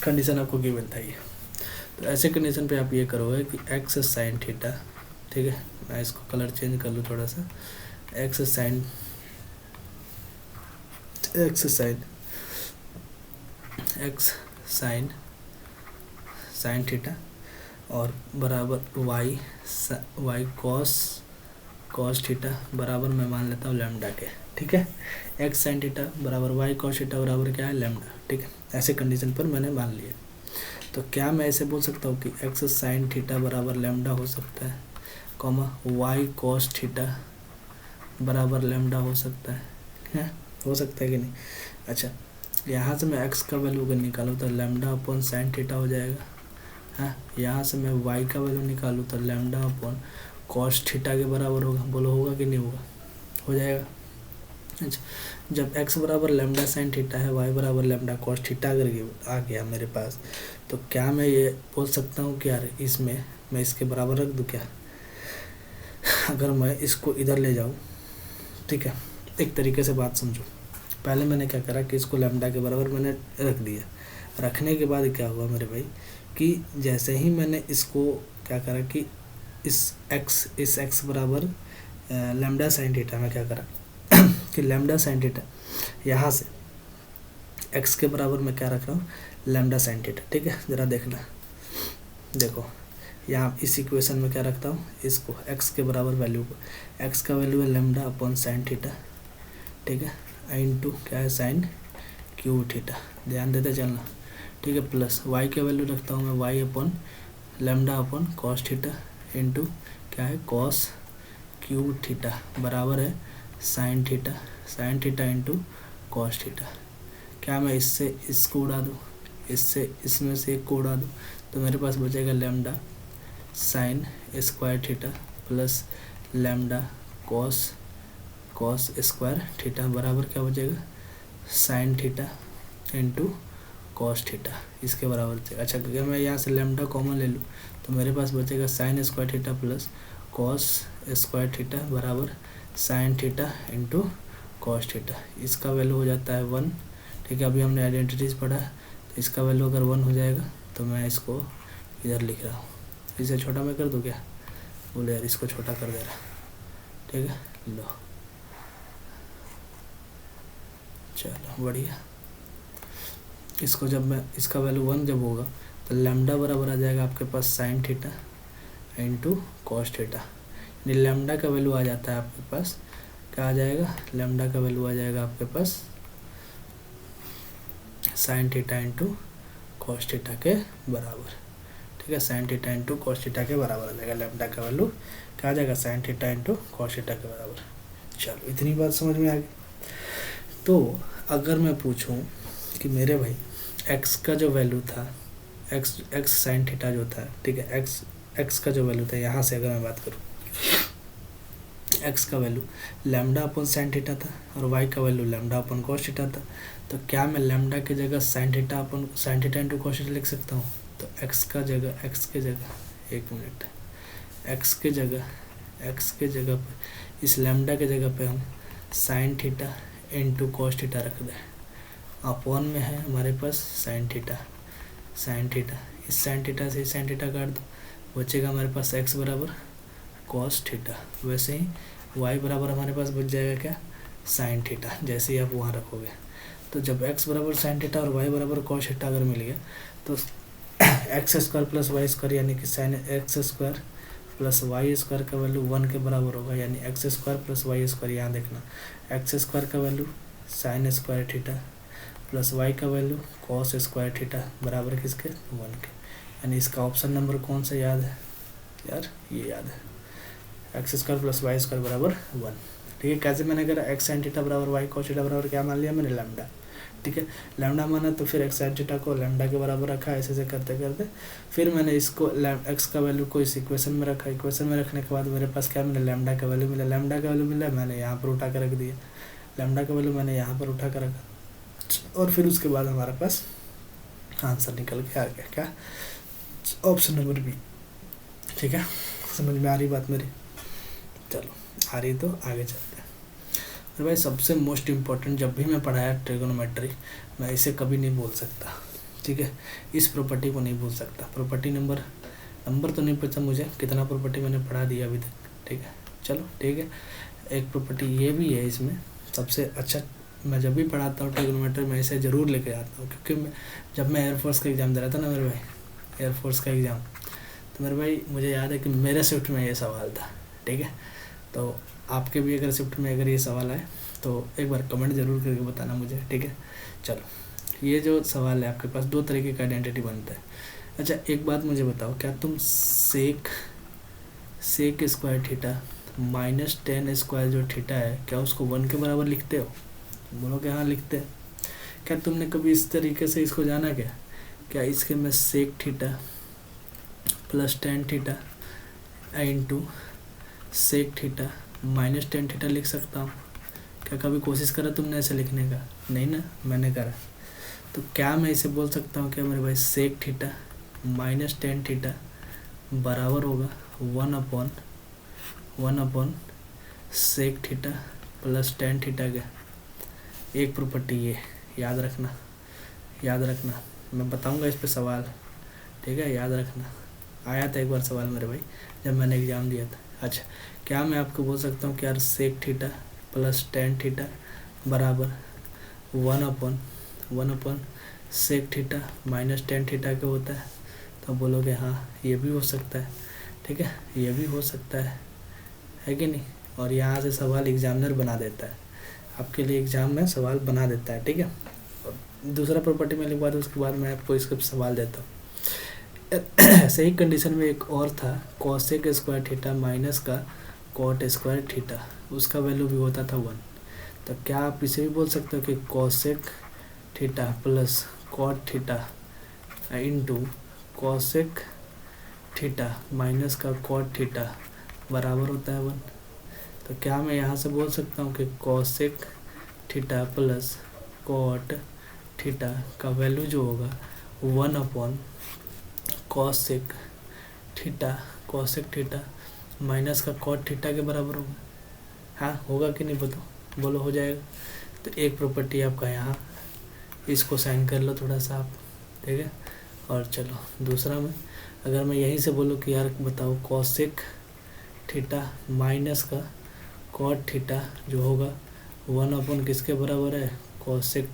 कंडीशन आपको गिवन था ये। तो ऐसे कंडीशन पे आप ये करोगे कि एक्स साइन थीटा, ठीक है, मैं इसको कलर चेंज कर लूँ थोड़ा सा, एक्स साइन थीटा और बराबर वाई कॉस थीटा बराबर मैं मान लेता हूँ लैम्डा के, ठीक है। एक्स साइन थीटा बराबर वाई कॉस थीटा बराबर क्या है लैम्डा, ठीक है। ऐसे कंडीशन पर मैंने मान लिया, तो क्या मैं ऐसे बोल सकता हूँ कि एक्स साइन थीटा बराबर लैम्डा हो सकता है, कॉमा वाई कॉस थीटा बराबर लैम्डा हो सकता है, हो सकता है कि नहीं। अच्छा, यहाँ से मैं एक्स का वैल्यू अगर निकालूँ तो लैम्डा अपॉन साइन थीटा हो जाएगा, हाँ। यहाँ से मैं वाई का वैल्यू निकालूँ तो लैम्डा अपॉन कॉस थीटा के बराबर होगा, बोलो होगा कि नहीं होगा, हो जाएगा। अच्छा, जब x बराबर लैम्डा साइन थीटा है, y बराबर लैम्डा कॉस थीटा अगर आ गया मेरे पास, तो क्या मैं ये बोल सकता हूँ कि यार इसमें मैं इसके बराबर रख दूँ क्या, अगर मैं इसको इधर ले जाऊँ, ठीक है। एक तरीके से बात समझो, पहले मैंने क्या करा कि इसको लैम्डा के बराबर मैंने रख दिया, रखने के बाद क्या हुआ मेरे भाई कि जैसे ही मैंने इसको क्या करा कि इस x बराबर लैम्डा साइन थीटा में क्या करा कि लैम्डा साइन थीटा यहाँ से x के बराबर मैं क्या रख रहा हूँ लैम्डा साइन थीटा, ठीक है। ज़रा देखना, देखो यहाँ इस इक्वेशन में क्या रखता हूँ, इसको x के बराबर वैल्यू को, x का वैल्यू है लैम्डा अपॉन साइन थीटा, ठीक है, इंटू क्या है साइन क्यूब थीटा, ध्यान देते चलना, ठीक है, प्लस y का वैल्यू रखता हूँ मैं y upon lambda upon cos theta into क्या है कॉस क्यूब थीटा बराबर है sine theta into cos theta. क्या मैं इससे इसको उड़ा दूँ, इससे इसमें से एक को उड़ा दूँ, तो मेरे पास बचेगा lambda sign square theta plus lambda cos square theta बराबर क्या बचेगा sign theta into cos theta, इसके बराबर बचेगा। अच्छा, अगर मैं यहाँ से लैम्डा कॉमन ले लूँ तो मेरे पास बचेगा sine square theta plus cos square theta बराबर sine theta into cos theta, इसका वैल्यू हो जाता है 1, ठीक है। अभी हमने आइडेंटिटीज पढ़ा है, तो इसका वैल्यू अगर 1 हो जाएगा तो मैं इसको इधर लिख रहा हूँ, इसे छोटा मैं कर दूँ क्या, बोले यार इसको छोटा कर दे रहा, ठीक है, लो चलो बढ़िया। इसको जब मैं इसका वैल्यू 1 जब होगा तो लैम्डा बराबर आ जाएगा आपके पास sine theta into cos theta, यानी लैम्डा का वैल्यू आ जाता है आपके पास, क्या आ जाएगा, लैम्डा का वैल्यू आ जाएगा आपके पास sine theta into cos theta के बराबर। ठीक है, sine theta into cos theta के बराबर आ जाएगा, लैम्डा का वैल्यू क्या आ जाएगा, sign theta into cos theta के बराबर। चलो इतनी बात समझ में आ गई। तो अगर मैं पूछूं कि मेरे भाई एक्स का जो वैल्यू था, एक्स साइन थीटा जो था, ठीक है, एक्स का जो वैल्यू था, यहाँ से अगर मैं बात करूँ, एक्स का वैल्यू लैम्डा अपन साइन थीटा था और वाई का वैल्यू लैम्डा अपन कॉस थीटा था, तो क्या मैं लैम्डा की जगह sign theta into cos theta लिख सकता हूँ? तो एक्स के जगह एक मिनट, एक्स के जगह पर इस लैम्डा के जगह पे हम sign theta into cos theta रख दें, अपॉन में है हमारे पास साइन थीटा, इस साइन थीटा से साइन थीटा काट दो, बचेगा हमारे पास एक्स बराबर कॉस थीटा। वैसे ही वाई बराबर हमारे पास बच जाएगा क्या, साइन थीटा, जैसे ही आप वहाँ रखोगे। तो जब एक्स बराबर साइन थीटा और वाई बराबर कॉस थीटा अगर मिल गया तो x square plus y square यानी कि sine x square plus y square का वैल्यू 1 के बराबर होगा, यानी x square plus y square, यहाँ देखना एक्स स्क्वायर का value sine square theta plus y का वैल्यू कॉस स्क्वायर थीटा बराबर किसके, 1 के। यानी इसका ऑप्शन नंबर कौन सा याद है यार, ये याद है, x square plus y square बराबर 1। ठीक है, कैसे मैंने करा, एक्स साइन थीटा बराबर वाई कॉस थीटा बराबर क्या मान लिया मैंने, लैम्डा। ठीक है, लैम्डा माना तो फिर एक्स साइन थीटा को लैम्डा के बराबर रखा, ऐसे ऐसे करते करते फिर मैंने इसको एक्स का वैल्यू को इस इक्वेशन में रखा, इक्वेशन में रखने के बाद मेरे पास क्या मिला, लैम्डा का वैल्यू मिला, मैंने यहाँ पर उठा कर रख दिया, लैम्डा का वैल्यू मैंने यहाँ पर उठा कर रखा, और फिर उसके बाद हमारे पास आंसर निकल के आ गया, क्या, ऑप्शन नंबर बी। ठीक है, समझ में आ रही बात मेरी? चलो आ रही तो आगे चलते हैं। और भाई सबसे मोस्ट इम्पॉर्टेंट, जब भी मैं पढ़ाया ट्रिगोनोमेट्री, मैं इसे कभी नहीं भूल सकता। ठीक है, इस प्रॉपर्टी को नहीं भूल सकता। प्रॉपर्टी नंबर तो नहीं पता मुझे, कितना प्रॉपर्टी मैंने पढ़ा दिया अभी तक। ठीक है, चलो ठीक है, एक प्रॉपर्टी ये भी है इसमें सबसे अच्छा। मैं जब भी पढ़ाता हूँ ट्रिगोनोमेट्री में इसे ज़रूर लेके आता हूँ, क्योंकि जब मैं एयरफोर्स का एग्ज़ाम दे रहा था ना मेरे भाई, एयरफोर्स का एग्ज़ाम, तो मेरे भाई मुझे याद है कि मेरे शिफ्ट में ये सवाल था। ठीक है, तो आपके भी अगर शिफ्ट में अगर ये सवाल आए तो एक बार कमेंट ज़रूर करके बताना मुझे। ठीक है, चलो ये जो सवाल है आपके पास, दो तरीके का आइडेंटिटी बनता है। अच्छा एक बात मुझे बताओ, क्या तुम sec square theta minus tan square जो थीटा है, क्या उसको 1 के बराबर लिखते हो? बोलो कि हाँ लिखते हैं। क्या तुमने कभी इस तरीके से इसको जाना क्या इसके मैं sec theta plus tan theta into sec theta minus tan theta लिख सकता हूँ? क्या कभी कोशिश करा तुमने ऐसे लिखने का? नहीं ना, मैंने करा। तो क्या मैं इसे बोल सकता हूँ क्या मेरे भाई, sec theta minus tan theta बराबर होगा 1 upon sec theta plus tan theta के। एक प्रॉपर्टी ये याद रखना, मैं बताऊंगा इस पे सवाल। ठीक है, याद रखना, आया था एक बार सवाल मेरे भाई जब मैंने एग्ज़ाम दिया था। अच्छा, क्या मैं आपको बोल सकता हूँ कि यार sec theta plus tan theta बराबर 1 upon sec theta minus tan theta का होता है? तो बोलोगे हाँ ये भी हो सकता है। ठीक है, ये भी हो सकता है कि नहीं? और यहाँ से सवाल एग्जामिनर बना देता है, आपके लिए एग्ज़ाम में सवाल बना देता है। ठीक है, और दूसरा प्रॉपर्टी में लिखवा दूँ, उसके बाद मैं आपको इसका सवाल देता हूँ। ऐसे ही कंडीशन में एक और था, कॉसेक स्क्वायर थीटा माइनस का कॉट स्क्वायर थीटा, उसका वैल्यू भी होता था 1। तो क्या आप इसे भी बोल सकते हो कि cosec theta plus cot theta into cosec theta minus का कॉट थीटा बराबर होता है 1? तो क्या मैं यहाँ से बोल सकता हूँ कि cosec theta plus cot theta का वैल्यू जो होगा 1 अपॉन कॉसेक थीटा माइनस का कॉट थीटा के बराबर होगा? हाँ होगा कि नहीं बताओ, बोलो हो जाएगा। तो एक प्रॉपर्टी आपका यहाँ, इसको साइन कर लो थोड़ा सा आप। ठीक है, और चलो दूसरा में अगर मैं यहीं से बोलूँ कि यार बताओ कॉसेक थीटा माइनस का कॉट थीटा जो होगा 1 अपॉन किसके बराबर है, कॉसेक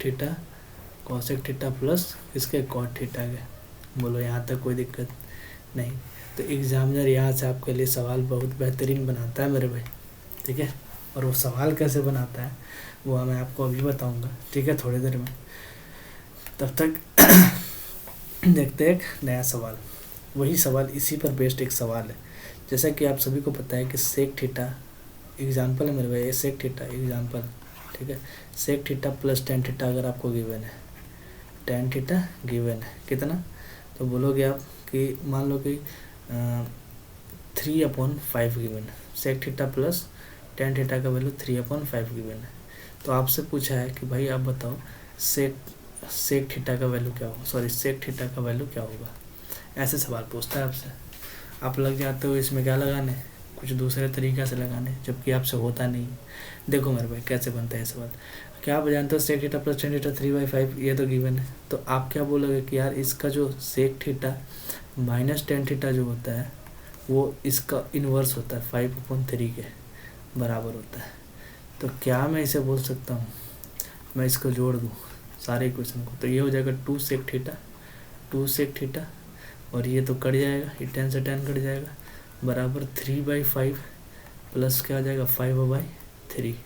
थीटा प्लस किसके, कॉट थीटा के। बोलो यहाँ तक कोई दिक्कत नहीं। तो एग्जामिनर यहाँ से आपके लिए सवाल बहुत बेहतरीन बनाता है मेरे भाई, ठीक है। और वो सवाल कैसे बनाता है वो मैं आपको अभी बताऊंगा, ठीक है, थोड़ी देर में। तब तक देखते हैं एक नया सवाल। वही सवाल, इसी पर बेस्ड एक सवाल है। जैसा कि आप सभी को पता है कि सेक थीटा एग्जाम्पल है मेरे भाई, सेक थीटा एग्जाम्पल, ठीक है। Sec theta plus tan theta अगर आपको गिवन है, टेन थीटा गिवन है कितना, तो बोलोगे आप कि मान लो कि 3/5 गिवन है। Sec theta plus tan theta का वैल्यू 3/5 गिवन है। तो आपसे पूछा है कि भाई आप बताओ सेक थीटा का वैल्यू क्या होगा, सॉरी सेक थीटा का वैल्यू क्या होगा। ऐसे सवाल पूछता है आपसे, आप लग जाते हो इसमें क्या लगाने, कुछ दूसरे तरीक़ा से लगाने, जबकि आपसे होता नहीं। देखो मेरे भाई कैसे बनता है सवाल। क्या आप जानते हो sec theta plus tan theta 3/5 ये तो गिवन है। तो आप क्या बोलोगे कि यार इसका जो sec theta minus tan theta जो होता है वो इसका इन्वर्स होता है 5/3 के बराबर होता है। तो क्या मैं इसे बोल सकता हूँ, मैं इसको जोड़ दूँ सारे इक्वेशन को, तो ये हो जाएगा 2 सेक थीटा और ये तो कट जाएगा, ये 10 से 10 कट जाएगा, बराबर 3/5 प्लस क्या आ जाएगा 5/3।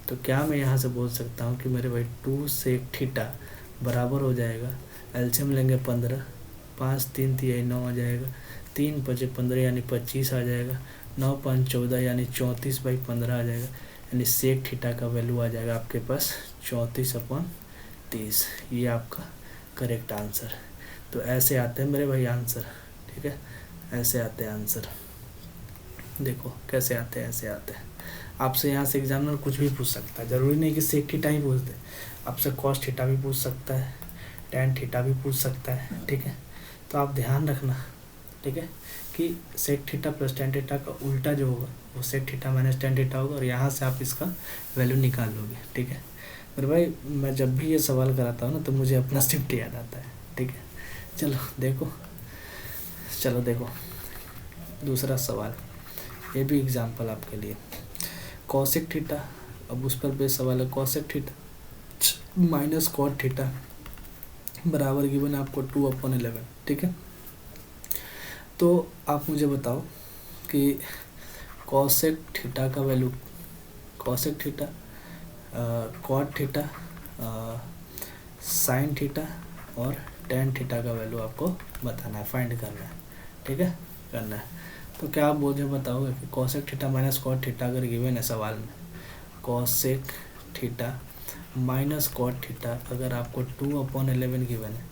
तो क्या मैं यहाँ से बोल सकता हूँ कि मेरे भाई 2 सेक थीटा बराबर हो जाएगा, एलसीएम लेंगे 15, 5 3 3 9 आ जाएगा, 3 5 15 यानी 25 आ जाएगा, 9 5 14 यानी 34/15 आ जाएगा, यानी सेक थीटा का वैल्यू आ जाएगा आपके पास 34/30। ये आपका करेक्ट आंसर। तो ऐसे आते हैं मेरे भाई आंसर, ठीक है, ऐसे आते हैं आंसर। देखो कैसे आते हैं, ऐसे आते हैं। आपसे यहाँ से एग्जामिनर कुछ भी पूछ सकता है, ज़रूरी नहीं कि सेक थीटा ही पूछ दे, आपसे कॉस थीटा भी पूछ सकता है, टेन थीटा भी पूछ सकता है, ठीक है। तो आप ध्यान रखना, ठीक है, कि sec theta plus tan theta का उल्टा जो होगा वो sec theta minus tan theta होगा, और यहाँ से आप इसका वैल्यू निकाल लोगे, ठीक है। पर भाई मैं जब भी ये सवाल कराता हूँ ना तो मुझे अपना शिफ्ट याद आता है, ठीक है। चलो देखो दूसरा सवाल, ये भी एग्जाम्पल आपके लिए। कॉसेक थीटा, अब उस पर बेस सवाल है। Cosec theta minus cot theta बराबर गिवन आपको 2/11, ठीक है। तो आप मुझे बताओ कि कॉसेक थीटा का value, cosec theta, cot theta, sine theta और टेन थीटा का वैल्यू आपको बताना है, फाइंड करना है, ठीक है, करना है। तो क्या आप मुझे बताओगे कि cosec theta minus cot theta अगर गिवन है सवाल में, cosec theta minus cot theta अगर आपको 2/11 गिवन है,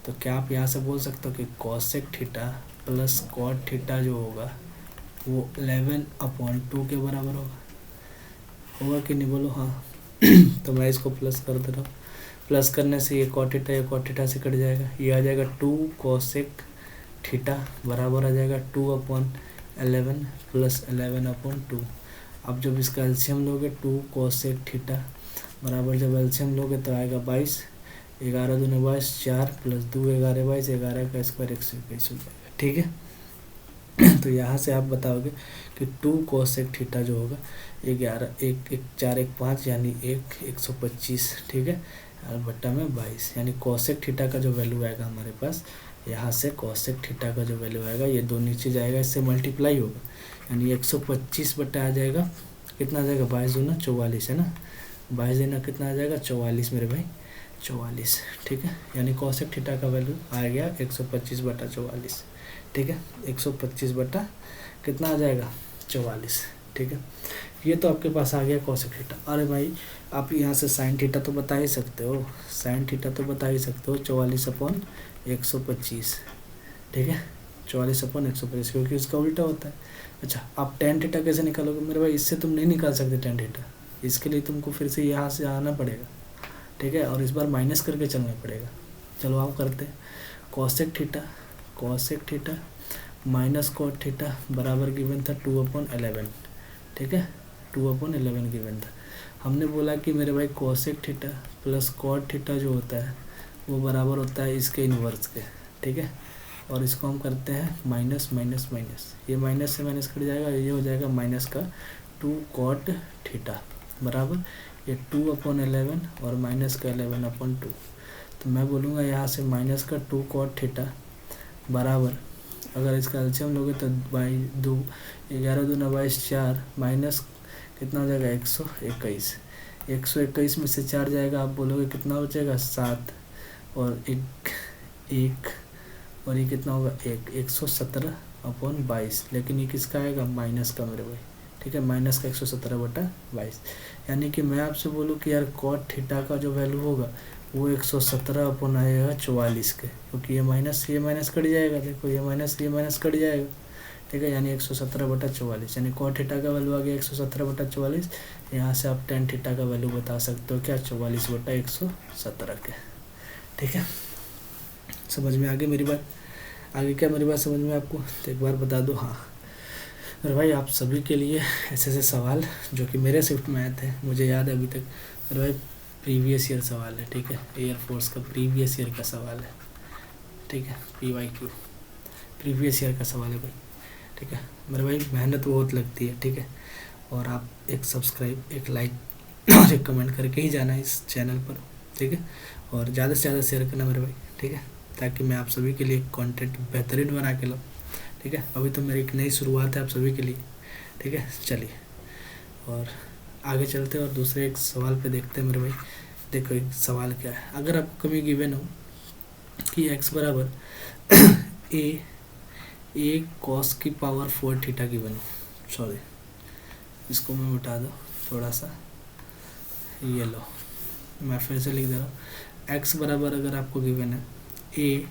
तो क्या आप यहाँ से बोल सकते हो कि cosec theta plus cot theta जो होगा वो 11/2 के बराबर होगा कि नहीं, बोलो हाँ। तो मैं इसको प्लस कर दे रहा हूँ, प्लस करने से ये कॉट थीटा से कट जाएगा, ये आ जाएगा 2 कॉसेक थीटा बराबर आ जाएगा 2/11 प्लस 11/2। अब जब इसका एलसीएम लोगे 2 कॉसेक थीटा बराबर जब एलसीएम लोगे तो आएगा 22, 11 दूने 22, 4 प्लस 2 11 22, 11 का स्क्वायर 121 हो जाएगा, ठीक है। तो यहाँ से आप बताओगे कि 2 कॉसेक थीटा जो होगा 11 1 1 4 1 5 यानी 125, ठीक है, और बट्टा में 22, यानी कॉसेक थीटा का जो वैल्यू आएगा हमारे पास, यहाँ से कॉसेक थीटा का जो वैल्यू आएगा ये 2 नीचे जाएगा, इससे मल्टीप्लाई होगा, यानी 125 बट्टा आ जाएगा, कितना आ जाएगा 22 दूना 44 है ना, 22 देना कितना आ जाएगा 44 मेरे भाई, 44, ठीक है। यानी कॉसेक थीटा का वैल्यू आ गया 125/44, ठीक है, 125 बट्टा कितना आ जाएगा 44, ठीक है। ये तो आपके पास आ गया कॉसेक थीटा। अरे भाई आप यहाँ से साइन थीटा तो बता ही सकते हो, साइन थीटा तो बता ही सकते हो 44/125, ठीक है, 44/125, क्योंकि इसका उल्टा होता है। अच्छा आप टेन थीटा कैसे निकालोगे मेरे भाई, इससे तुम नहीं निकाल सकते टेन थीटा, इसके लिए तुमको फिर से यहाँ से आना पड़ेगा, ठीक है, और इस बार माइनस करके चलना पड़ेगा। चलो आप करते हैं, cosec theta minus cot theta बराबर गिवन था 2/11, ठीक है, 2/11 गिवन था। हमने बोला कि मेरे भाई cosec theta plus cot theta जो होता है वो बराबर होता है इसके इन्वर्स के, ठीक है, और इसको हम करते हैं माइनस माइनस माइनस, ये माइनस से माइनस कट जाएगा, ये हो जाएगा माइनस का 2 कॉट थीटा बराबर ये 2/11 और माइनस का 11/2। तो मैं बोलूँगा यहाँ से माइनस का 2 cot थीटा बराबर, अगर इसका एलसीएम लोगे तो 11 दूना 22 4 माइनस कितना हो जाएगा 121। 121 में से 4 जाएगा, आप बोलोगे कितना बचेगा 7 और एक और ये कितना होगा 117/22। लेकिन ये किसका आएगा माइनस का मेरे भाई, ठीक है, माइनस का 117/22। यानी कि मैं आपसे बोलूँ कि यार कॉट थीटा का जो वैल्यू होगा वो 117 आएगा 44 के, क्योंकि ये माइनस कट जाएगा, देखो ये माइनस कट जाएगा, ठीक है, यानी 117/44। यानी कॉट थीटा का वैल्यू आ गया 117/44। यहाँ से आप टेन थीटा का वैल्यू बता सकते हो क्या 44/117 के, ठीक है। समझ में आ गई मेरी बात? आगे क्या मेरी बात समझ में आपको? तो एक बार बता दो। हाँ मेरे भाई, आप सभी के लिए ऐसे सवाल जो कि मेरे शिफ्ट में आए थे, मुझे याद है अभी तक मेरे भाई, प्रीवियस ईयर सवाल है, ठीक है, एयरफोर्स का प्रीवियस ईयर का सवाल है, ठीक है, PYQ प्रीवियस ईयर का सवाल है भाई, ठीक है मेरे भाई। मेहनत बहुत लगती है, ठीक है, और आप एक सब्सक्राइब, एक लाइक और एक कमेंट करके ही जाना इस चैनल पर, ठीक है, और ज़्यादा से ज़्यादा शेयर करना मेरे भाई, ठीक है, ताकि मैं आप सभी के लिए कंटेंट बेहतरीन बना के लाऊँ, ठीक है। अभी तो मेरी एक नई शुरुआत है आप सभी के लिए, ठीक है। चलिए और आगे चलते हैं और दूसरे एक सवाल पे देखते हैं मेरे भाई। देखो एक सवाल क्या है, अगर आपको कभी गिवन हो कि x बराबर a cos की पावर 4 थीटा गिवन हो, सॉरी इसको मैं मिटा दो थोड़ा सा, ये लो मैं फिर से लिख दे रहा हूँ। x बराबर अगर आपको गिवन है a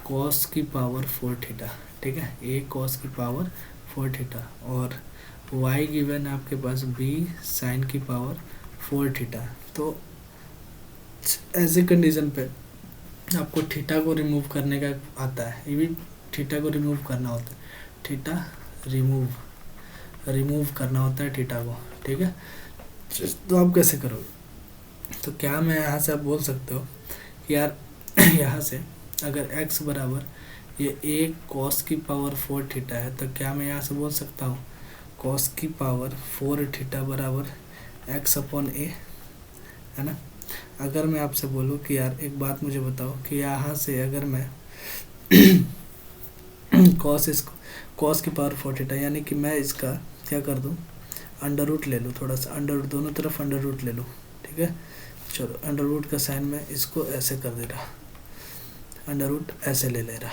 cos की पावर 4 थीटा, ठीक है, a cos की पावर 4 थीटा, और y गिवन है आपके पास b sin की पावर 4 थीटा। तो ऐसे कंडीशन पे आपको थीटा को रिमूव करने का आता है, ये भी थीटा को रिमूव करना होता है, थीटा रिमूव करना होता है थीटा को, ठीक है। तो आप कैसे करोगे? तो क्या मैं यहाँ से आप बोल सकते हो कि यार यहाँ से अगर x बराबर ये a cos की पावर 4 थीटा है, तो क्या मैं यहाँ से बोल सकता हूँ cos की पावर 4 थीटा बराबर x/a, है ना। अगर मैं आपसे बोलूँ कि यार एक बात मुझे बताओ कि यहाँ से अगर मैं cos की पावर 4 थीटा, यानी कि मैं इसका क्या कर दूँ, अंडर रूट ले लूँ, थोड़ा सा अंडर रूट, दोनों तरफ अंडर रूट ले लूँ, ठीक है। चलो अंडर रूट का साइन मैं इसको ऐसे कर दे रहा, अंडर रूट ऐसे ले रहा,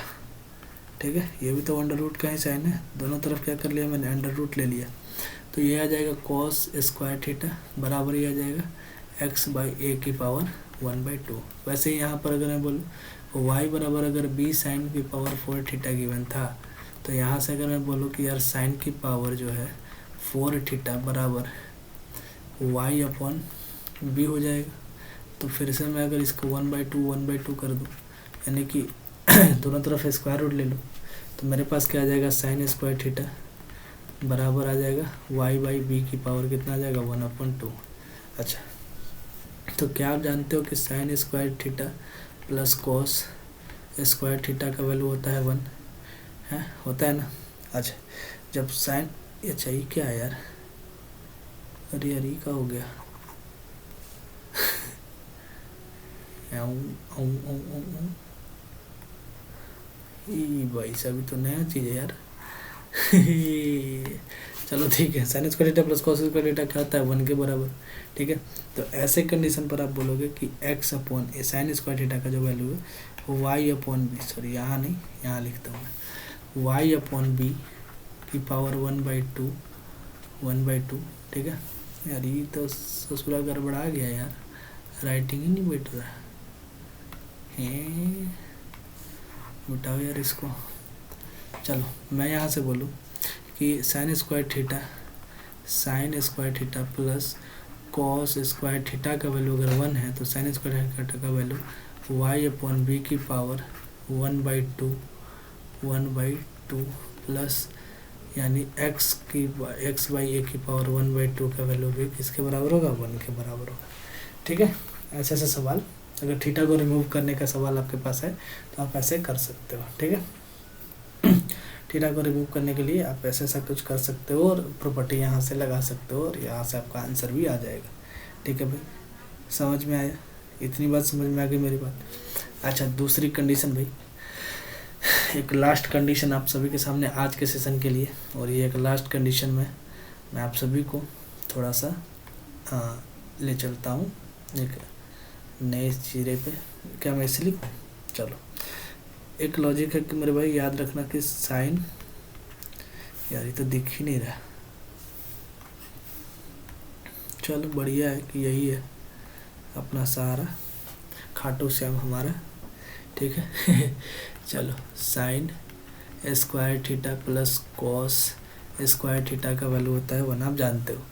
ठीक है, ये भी तो अंडर रूट का ही साइन है, दोनों तरफ क्या कर लिया मैंने, अंडर रूट ले लिया। तो ये आ जाएगा cos स्क्वायर थीटा बराबर ये आ जाएगा x/a की पावर 1/2। वैसे ही यहाँ पर अगर मैं बोलूँ y बराबर अगर b साइन की पावर 4 थीटा गिवन था, तो यहाँ से अगर मैं बोलूँ कि यार साइन की पावर जो है 4 थीटा बराबर y/b हो जाएगा। तो फिर से मैं अगर इसको 1/2 कर दूँ, यानी कि दोनों तरफ स्क्वायर रूट ले लूँ, तो मेरे पास क्या आ जाएगा साइन स्क्वायर थीटा बराबर आ जाएगा y/b की पावर कितना आ जाएगा 1/2। अच्छा, तो क्या आप जानते हो कि sign square theta plus cos square theta का वैल्यू होता है 1 है, होता है ना। अच्छा, जब साइन, अच्छा ये क्या है यार, अरे यार ये क्या हो गया भाई अभी तो नया चीज़ है यार चलो ठीक है, sign square theta plus cos square theta क्या होता है 1 के बराबर, ठीक है। तो ऐसे कंडीशन पर आप बोलोगे कि x/a साइन स्क्वायर थीटा का जो वैल्यू है वो y/b, सॉरी यहाँ नहीं, यहाँ लिखता हूँ मैं, y/b की पावर 1/2, ठीक है। यार ये तो ससुरा गड़बड़ा गया यार, राइटिंग ही नहीं बैठ रहा है, मिटाओ यार इसको। चलो मैं यहाँ से बोलूँ कि sign square theta plus cos square theta का वैल्यू अगर 1 है, तो साइन स्क्वायर थीटा का वैल्यू y/b की पावर 1/2 प्लस यानी x/a की पावर 1/2 का वैल्यू भी किसके बराबर होगा 1 के बराबर होगा, ठीक है। ऐसे ऐसे सवाल, अगर थीटा को रिमूव करने का सवाल आपके पास है तो आप ऐसे कर सकते हो, ठीक है। थीटा को रिमूव करने के लिए आप ऐसे ऐसा कुछ कर सकते हो और प्रॉपर्टी यहाँ से लगा सकते हो और यहाँ से आपका आंसर भी आ जाएगा, ठीक है भाई। समझ में आया? इतनी बात समझ में आ गई मेरी बात। अच्छा दूसरी कंडीशन भाई, एक लास्ट कंडीशन आप सभी के सामने आज के सेशन के लिए, और ये एक लास्ट कंडीशन में मैं आप सभी को थोड़ा सा ले चलता हूँ एक नए चीरे पे। क्या मैं इसे लिखूँ? चलो, एक लॉजिक है कि मेरे भाई याद रखना कि साइन, यार ये तो दिख ही नहीं रहा, चलो बढ़िया है कि यही है अपना सहारा, खाटू श्याम हमारा, ठीक है। चलो sign square theta plus cos square theta का वैल्यू होता है 1, आप जानते हो।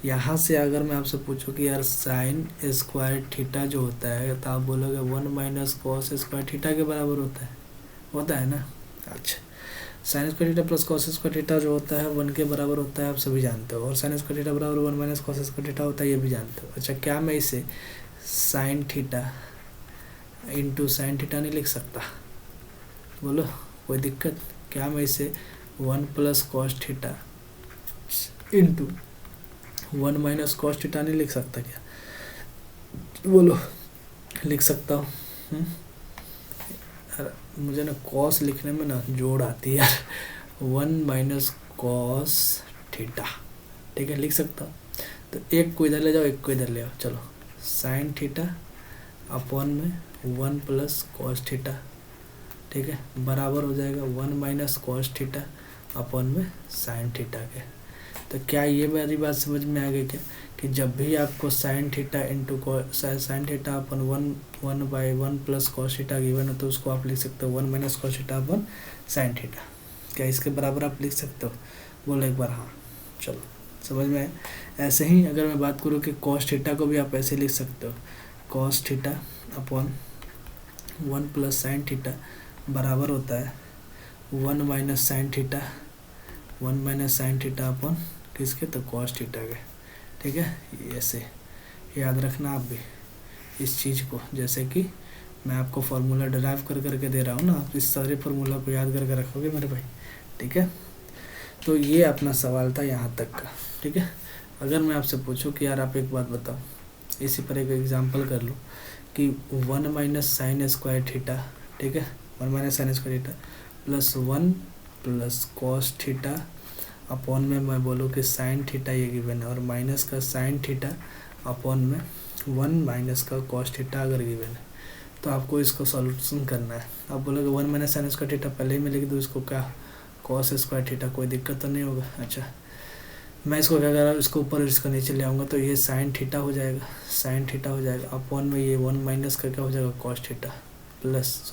यहाँ से अगर मैं आपसे पूछूं कि यार साइन स्क्वायर थीटा जो होता है, तो आप बोलोगे 1 माइनस कॉस स्क्वायर थीटा के बराबर होता है ना। अच्छा, sign square theta plus cos square theta जो होता है 1 के बराबर होता है, आप सभी जानते हो। और साइन स्क्वायर थीटा बराबर 1 माइनस कॉस स्क्वायर थीटा होता है, ये भी जानते हो। अच्छा, क्या मैं इसे sign theta into sine theta नहीं लिख सकता? बोलो, कोई दिक्कत? क्या मैं इसे 1 plus cos theta into 1 minus cos theta नहीं लिख सकता क्या? बोलो, लिख सकता हूँ। मुझे ना कॉस लिखने में ना जोड़ आती है यार। 1 माइनस कॉस थीटा, ठीक है, लिख सकता हूँ। तो एक को इधर ले जाओ, एक को इधर ले आओ। चलो, साइन थीटा अपॉन में 1 प्लस कॉस थीटा, ठीक है, बराबर हो जाएगा 1 माइनस कॉस थीटा अपॉन में साइन थीटा के। तो क्या ये मेरी बात समझ में आ गई क्या, कि जब भी आपको sine theta into sine theta upon 1/1 plus cos theta given है, तो उसको आप लिख सकते हो 1 minus cos theta upon sine theta. क्या इसके बराबर आप लिख सकते हो? बोलो एक बार हाँ। चलो, समझ में आए? ऐसे ही अगर मैं बात करूँ कि कॉस थीटा को भी आप ऐसे लिख सकते हो, cos theta upon 1 plus sign theta बराबर होता है 1 minus sine theta, 1 minus sine theta upon किसके? तो कॉस थीटा के, ठीक है। ऐसे याद रखना आप भी इस चीज़ को, जैसे कि मैं आपको फार्मूला डिराइव कर करके दे रहा हूँ ना, आप इस सारे फार्मूला को याद करके रखोगे मेरे भाई, ठीक है। तो ये अपना सवाल था यहाँ तक का, ठीक है। अगर मैं आपसे पूछूं कि यार आप एक बात बताओ, इसी पर एक एग्जांपल कर लो कि 1 माइनस साइन स्क्वायर थीटा, ठीक है, 1 minus sign square theta plus 1 plus cos theta upon में मैं बोलूँ कि साइन थीटा ये गिवन है, और माइनस का साइन थीटा अपॉन में 1 माइनस का कॉस थीटा अगर गिवन है, तो आपको इसको सॉल्यूशन करना है। आप बोलोगे 1 माइनस साइन स्क्वायर थीटा पहले ही मैं लिख दूँ इसको क्या, कॉस स्क्वायर थीटा, कोई दिक्कत तो नहीं होगा। अच्छा, मैं इसको क्या कर रहा हूँ, इसको ऊपर इसको नीचे ले आऊँगा, तो ये साइन थीटा हो जाएगा, साइन थीटा हो जाएगा अपॉन में ये 1 माइनस का क्या हो जाएगा, cos theta plus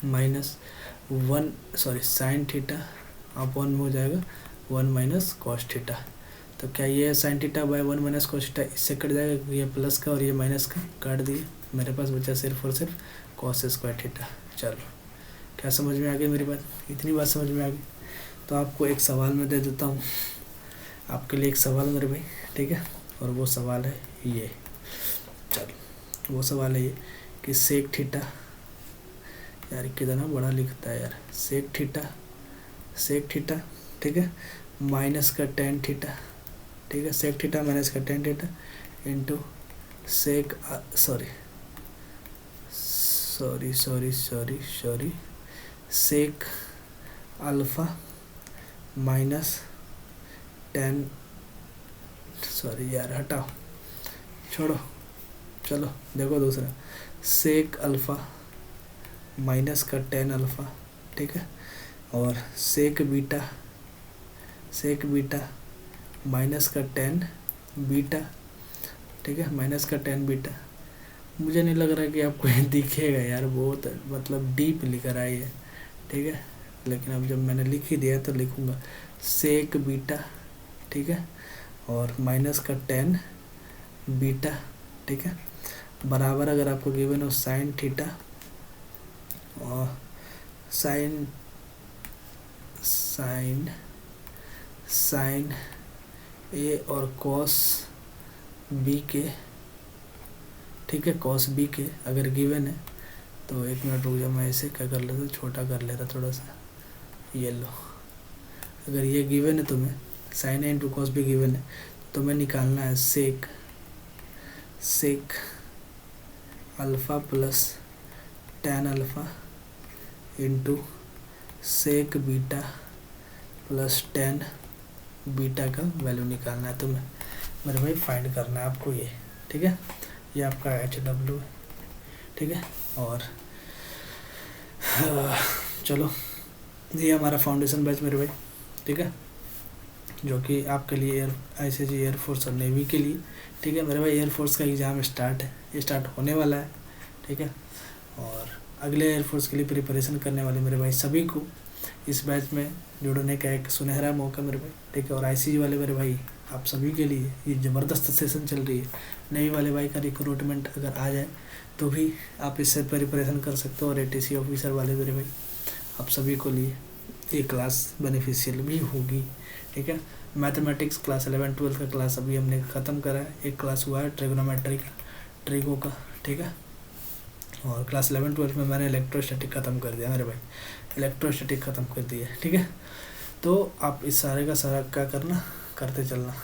minus 1 sine theta upon में हो जाएगा 1 माइनस कॉस थीटा। तो क्या ये sine theta by 1 minus cos theta इससे कट जाएगा, ये प्लस का और ये माइनस का काट दिए, मेरे पास बचा सिर्फ और सिर्फ कॉस स्क्वायर थीटा। चलो, क्या समझ में आ गई मेरी बात? इतनी बात समझ में आ गई तो आपको एक सवाल मैं दे देता हूँ, आपके लिए एक सवाल मेरे भाई, ठीक है। और वो सवाल है ये, चलो वो सवाल है ये कि सेक थीटा, यार कितना बड़ा लिखता है यार, सेक थीटा, ठीक है, माइनस का टेन थीटा, ठीक है, सेक थीटा माइनस का tan theta into sec sorry sec alpha minus tan, sorry यार हटाओ, छोड़ो, चलो देखो दूसरा, सेक अल्फ़ा माइनस का टेन अल्फ़ा, ठीक है, और सेक बीटा माइनस का टेन बीटा, ठीक है, माइनस का टेन बीटा। मुझे नहीं लग रहा कि आपको ये दिखेगा यार, बहुत मतलब डीप लिख रहा है ये, ठीक है, लेकिन अब जब मैंने लिख ही दिया तो लिखूँगा सेक बीटा, ठीक है, और माइनस का टेन बीटा, ठीक है, बराबर अगर आपको गिवन हो साइन थीटा और साइन ए और कॉस बी के, ठीक है, कॉस बी के अगर गिवन है, तो एक मिनट रुक जाओ, मैं इसे क्या कर लेता, छोटा कर लेता थोड़ा सा, ये लो, अगर ये गिवन है तुम्हें sine A into cos B given है, तो मैं निकालना है sec sec alpha plus tan alpha into sec beta plus tan beta का वैल्यू निकालना है। तो मेरे भाई फाइंड करना है आपको ये, ठीक है। ये आपका HW है, ठीक है। और चलो, ये हमारा फाउंडेशन बैच मेरे भाई, ठीक है, जो कि आपके लिए ICG एयरफोर्स और नेवी के लिए, ठीक है मेरे भाई। एयरफोर्स का एग्ज़ाम स्टार्ट है, ये स्टार्ट होने वाला है, ठीक है। और अगले एयरफोर्स के लिए प्रिपरेशन करने वाले मेरे भाई सभी को इस बैच में जुड़ने का एक सुनहरा मौका मेरे भाई, ठीक है। और ICG वाले मेरे भाई आप सभी के लिए ये ज़बरदस्त सेशन चल रही है। नेवी वाले भाई का रिक्रूटमेंट अगर आ जाए तो भी आप इससे प्रिपरेशन कर सकते हो। और ATC ऑफिसर वाले मेरे भाई आप सभी को लिए ये क्लास बेनिफिशियल भी होगी, ठीक है। मैथमेटिक्स क्लास 11-12 का क्लास अभी हमने ख़त्म करा है। एक क्लास हुआ है ट्रिग्नोमेट्री का, ट्रिगो का, ठीक है। और क्लास 11-12 में मैंने इलेक्ट्रोस्टैटिक ख़त्म कर दिया मेरे भाई, इलेक्ट्रोस्टैटिक ख़त्म कर दिया, ठीक है। तो आप इस सारे का सारा क्या करना, करते चलना।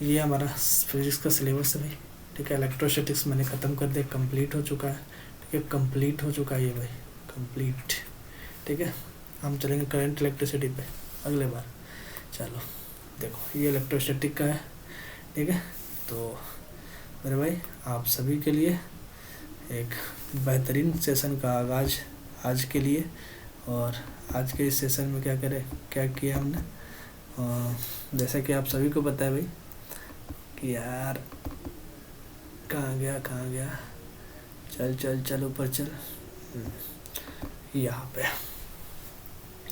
ये हमारा फिजिक्स का सिलेबस है भाई, ठीक है। इलेक्ट्रोस्टैटिक्स मैंने ख़त्म कर दिया, कंप्लीट हो चुका है, ठीक है। कंप्लीट हो चुका है ये भाई, कंप्लीट, ठीक है। हम चलेंगे करंट इलेक्ट्रिसिटी पे अगले बार। चलो देखो, ये इलेक्ट्रोस्टैटिक का है, ठीक है। तो मेरे भाई आप सभी के लिए एक बेहतरीन सेशन का आगाज़ आज के लिए। और आज के इस सेशन में क्या करें, क्या किया हमने, जैसा कि आप सभी को पता है भाई कि यार कहाँ गया, चल चल चल ऊपर चल, यहाँ पे,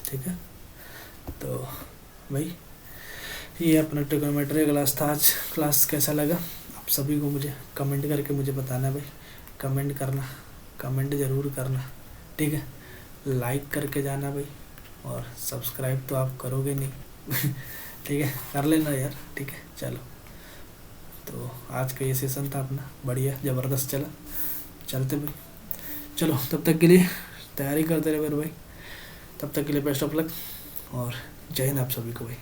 ठीक है। तो भाई ये अपना ट्रिग्नोमेट्री क्लास था आज। क्लास कैसा लगा आप सभी को मुझे कमेंट करके मुझे बताना भाई, कमेंट करना, कमेंट ज़रूर करना, ठीक है। लाइक करके जाना भाई, और सब्सक्राइब तो आप करोगे नहीं ठीक है, कर लेना यार, ठीक है। चलो, तो आज का ये सेशन था अपना, बढ़िया ज़बरदस्त चला, चलते भाई। चलो तब तक के लिए तैयारी करते रहे मेरे भाई, तब तक के लिए बेस्ट ऑफ लक और जय हिंद आप सभी को भाई।